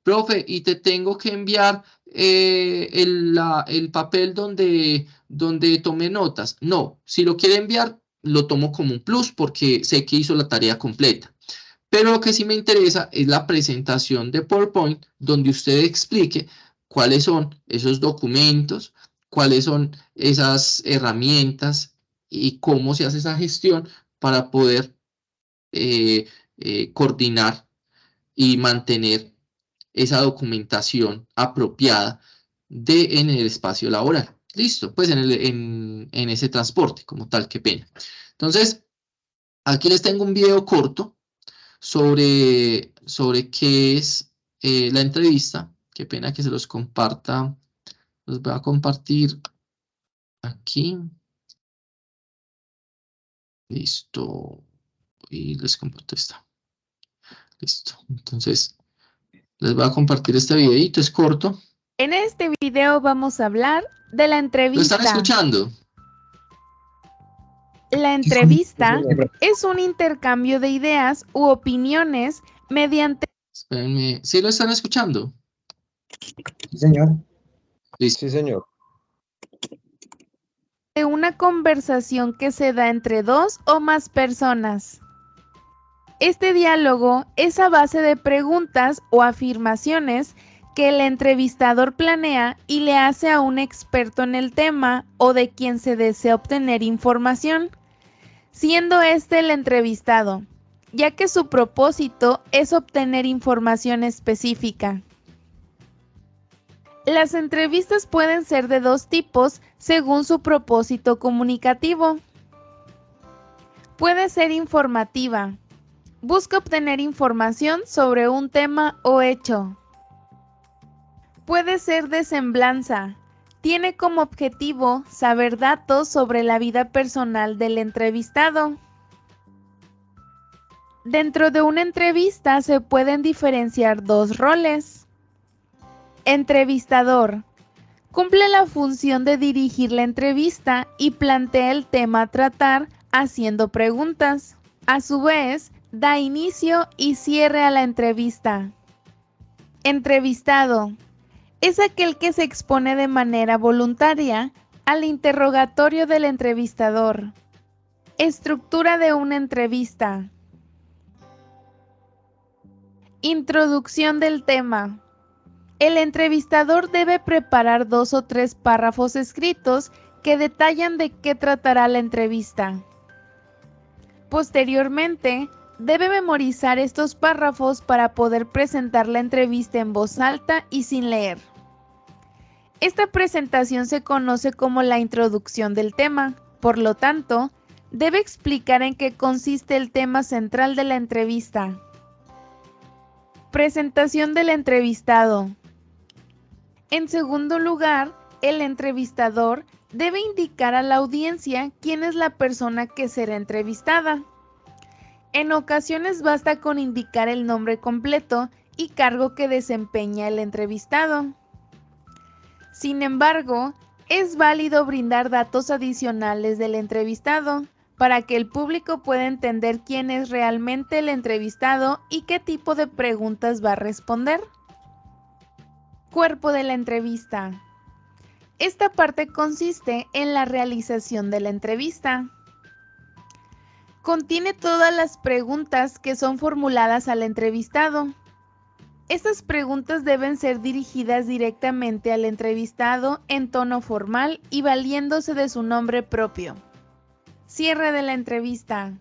Profe, ¿y te tengo que enviar el papel donde tomé notas? No. Si lo quiere enviar, lo tomo como un plus porque sé que hizo la tarea completa. Pero lo que sí me interesa es la presentación de PowerPoint donde usted explique cuáles son esos documentos, cuáles son esas herramientas y cómo se hace esa gestión para poder coordinar y mantener esa documentación apropiada en el espacio laboral. Listo, pues en ese transporte como tal, qué pena. Entonces, aquí les tengo un video corto sobre qué es la entrevista. Qué pena que se los comparta. Los voy a compartir aquí. Listo. Y les comparto esta. Listo. Entonces, les voy a compartir este videito, es corto. En este video vamos a hablar de la ¿Lo entrevista. están escuchando? La entrevista es un intercambio de ideas u opiniones mediante... Espérenme. ¿Sí lo están escuchando? Sí, señor. Listo. Sí, señor. una conversación que se da entre dos o más personas. Este diálogo es a base de preguntas o afirmaciones que el entrevistador planea y le hace a un experto en el tema o de quien se desea obtener información, siendo este el entrevistado, ya que su propósito es obtener información específica. Las entrevistas pueden ser de dos tipos según su propósito comunicativo. Puede ser informativa. Busca obtener información sobre un tema o hecho. Puede ser de semblanza. Tiene como objetivo saber datos sobre la vida personal del entrevistado. Dentro de una entrevista se pueden diferenciar dos roles. Entrevistador. Cumple la función de dirigir la entrevista y plantea el tema a tratar haciendo preguntas. A su vez, da inicio y cierre a la entrevista. Entrevistado. Es aquel que se expone de manera voluntaria al interrogatorio del entrevistador. Estructura de una entrevista. Introducción del tema. El entrevistador debe preparar 2 o 3 párrafos escritos que detallan de qué tratará la entrevista. Posteriormente, debe memorizar estos párrafos para poder presentar la entrevista en voz alta y sin leer. Esta presentación se conoce como la introducción del tema, por lo tanto, debe explicar en qué consiste el tema central de la entrevista. Presentación del entrevistado. En segundo lugar, el entrevistador debe indicar a la audiencia quién es la persona que será entrevistada. En ocasiones basta con indicar el nombre completo y cargo que desempeña el entrevistado. Sin embargo, es válido brindar datos adicionales del entrevistado, para que el público pueda entender quién es realmente el entrevistado y qué tipo de preguntas va a responder. Cuerpo de la entrevista. Esta parte consiste en la realización de la entrevista. Contiene todas las preguntas que son formuladas al entrevistado. Estas preguntas deben ser dirigidas directamente al entrevistado en tono formal y valiéndose de su nombre propio. Cierre de la entrevista.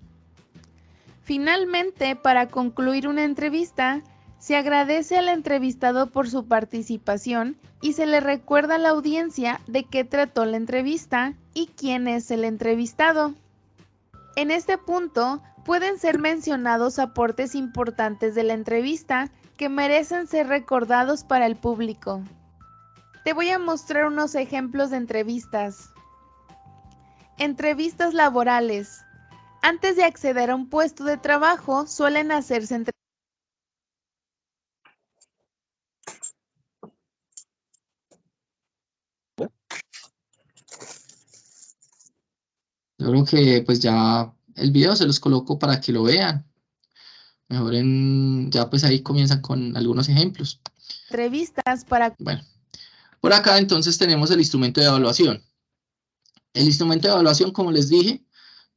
Finalmente, para concluir una entrevista, se agradece al entrevistado por su participación y se le recuerda a la audiencia de qué trató la entrevista y quién es el entrevistado. En este punto, pueden ser mencionados aportes importantes de la entrevista que merecen ser recordados para el público. Te voy a mostrar unos ejemplos de entrevistas. Entrevistas laborales. Antes de acceder a un puesto de trabajo, suelen hacerse entrevistas. Yo creo que pues ya el video se los coloco para que lo vean. Mejor ya pues ahí comienzan con algunos ejemplos. Entrevistas para... Bueno, por acá entonces tenemos el instrumento de evaluación. El instrumento de evaluación, como les dije,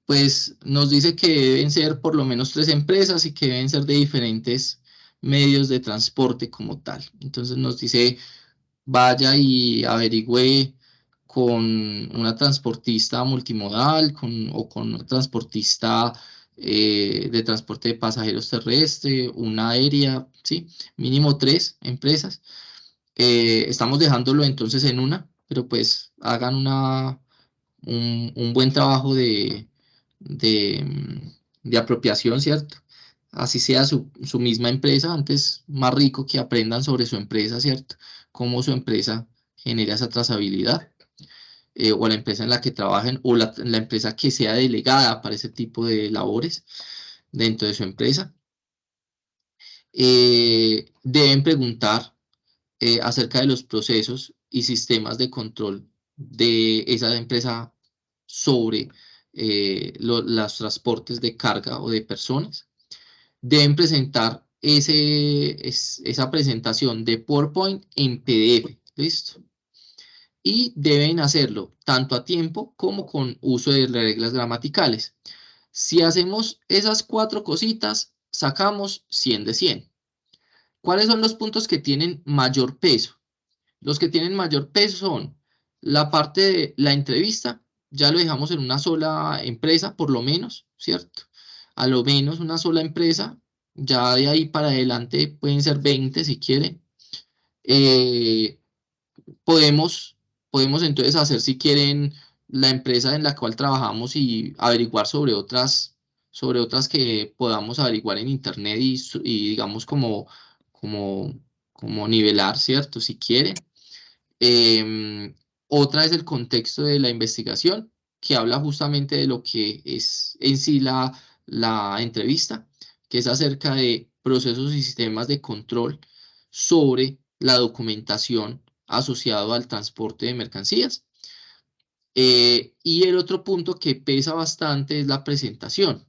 pues nos dice que deben ser por lo menos 3 empresas y que deben ser de diferentes medios de transporte como tal. Entonces nos dice, vaya y averigüe con una transportista multimodal o con un transportista de transporte de pasajeros terrestre, una aérea, ¿sí? Mínimo 3 empresas. Estamos dejándolo entonces en una, pero pues hagan un buen trabajo de apropiación, ¿cierto? Así sea su misma empresa, antes más rico que aprendan sobre su empresa, ¿cierto? Cómo su empresa genera esa trazabilidad, o la empresa en la que trabajen, o la empresa que sea delegada para ese tipo de labores dentro de su empresa. Deben preguntar acerca de los procesos y sistemas de control de esa empresa sobre los transportes de carga o de personas. Deben presentar esa presentación de PowerPoint en PDF, ¿listo? Y deben hacerlo tanto a tiempo como con uso de reglas gramaticales. Si hacemos esas 4 cositas, sacamos 100 de 100. ¿Cuáles son los puntos que tienen mayor peso? Los que tienen mayor peso son la parte de la entrevista, ya lo dejamos en una sola empresa, por lo menos, ¿cierto? A lo menos una sola empresa, ya de ahí para adelante pueden ser 20 si quieren. Podemos entonces hacer, si quieren, la empresa en la cual trabajamos y averiguar sobre otras que podamos averiguar en internet y digamos como, como nivelar, ¿cierto? Si quieren. Otra es el contexto de la investigación, que habla justamente de lo que es en sí la entrevista, que es acerca de procesos y sistemas de control sobre la documentación asociado al transporte de mercancías. Y el otro punto que pesa bastante es la presentación,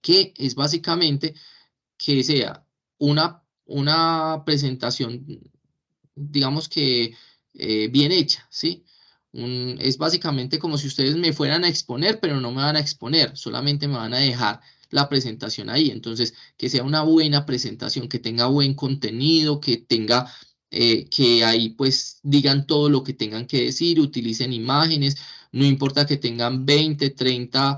que es básicamente que sea una presentación, digamos que bien hecha, ¿sí? Es básicamente como si ustedes me fueran a exponer, pero no me van a exponer, solamente me van a dejar la presentación ahí. Entonces, que sea una buena presentación, que tenga buen contenido, que ahí pues digan todo lo que tengan que decir, utilicen imágenes, no importa que tengan 20, 30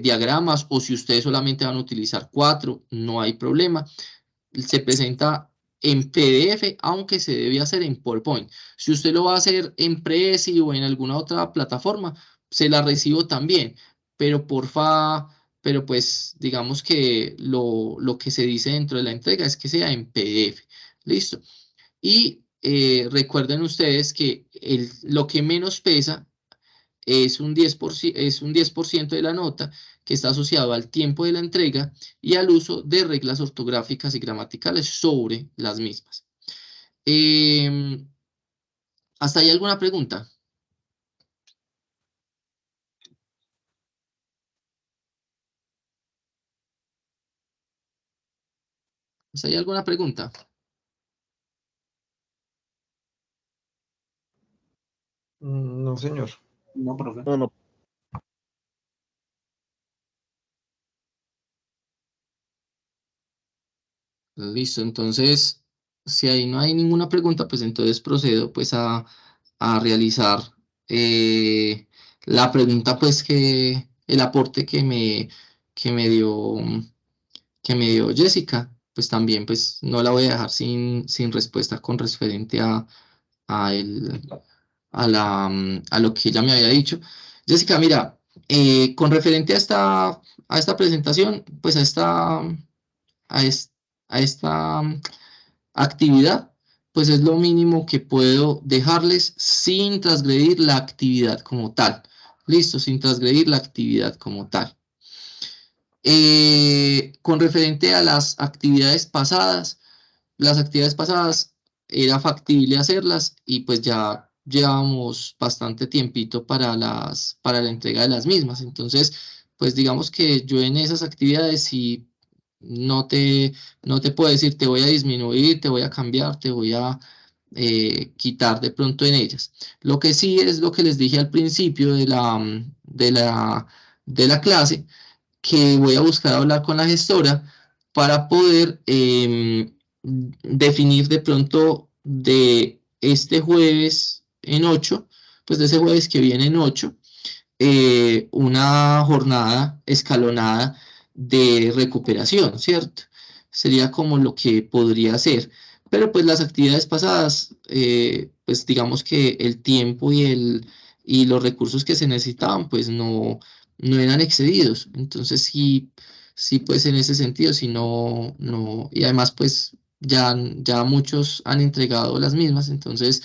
diagramas, o si ustedes solamente van a utilizar 4, no hay problema. Se presenta en PDF, aunque se debe hacer en PowerPoint. Si usted lo va a hacer en Prezi o en alguna otra plataforma, se la recibo también, pero pero pues digamos que lo que se dice dentro de la entrega es que sea en PDF. ¿Listo? Y recuerden ustedes que lo que menos pesa es un 10% de la nota, que está asociado al tiempo de la entrega y al uso de reglas ortográficas y gramaticales sobre las mismas. ¿Hasta ahí alguna pregunta? ¿Pues ¿Hay alguna pregunta? No, señor. No, profe. No, no. Listo, entonces, si ahí no hay ninguna pregunta, pues entonces procedo pues a realizar la pregunta, pues el aporte que me dio Jessica, pues también pues no la voy a dejar sin respuesta con referente a, el, a lo que ella me había dicho. Jessica, mira, con referente a esta presentación, pues a, es- a esta actividad, pues es lo mínimo que puedo dejarles sin transgredir la actividad como tal. Listo, sin transgredir la actividad como tal. Con referente a las actividades pasadas era factible hacerlas y pues ya llevamos bastante tiempito para la entrega de las mismas. Entonces, pues digamos que yo en esas actividades sí no te, no te puedo decir te voy a disminuir, te voy a cambiar, te voy a quitar de pronto en ellas. Lo que sí es lo que les dije al principio de la clase, que voy a buscar hablar con la gestora para poder definir de pronto de este jueves en 8, pues de ese jueves que viene en 8, una jornada escalonada de recuperación, ¿cierto? Sería como lo que podría hacer. Pero pues las actividades pasadas, pues digamos que el tiempo y los recursos que se necesitaban, pues no eran excedidos. Entonces sí, pues en ese sentido, sí no, y además pues ya muchos han entregado las mismas, entonces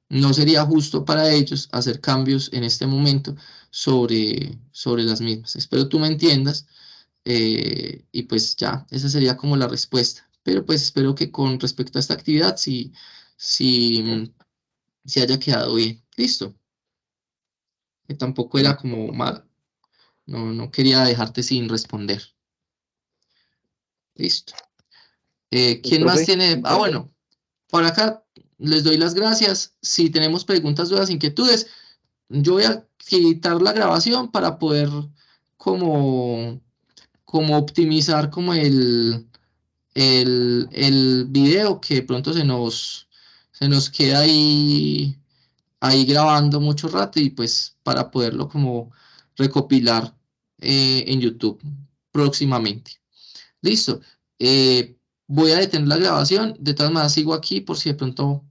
no sería justo para ellos hacer cambios en este momento sobre las mismas. Espero tú me entiendas y pues ya, esa sería como la respuesta. Pero pues espero que con respecto a esta actividad sí haya quedado bien. Listo. Que tampoco era como mal. No quería dejarte sin responder. Listo. ¿Quién más profe. tiene? Ah, bueno, por acá les doy las gracias. Si tenemos preguntas, dudas, inquietudes, yo voy a quitar la grabación para poder como, como optimizar como el video que de pronto se nos queda ahí grabando mucho rato y pues para poderlo como recopilar en YouTube próximamente. Listo. Voy a detener la grabación. De todas maneras, sigo aquí por si de pronto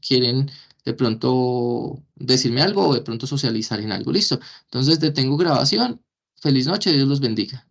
quieren de pronto decirme algo o de pronto socializar en algo. Listo. Entonces, detengo grabación. Feliz noche. Dios los bendiga.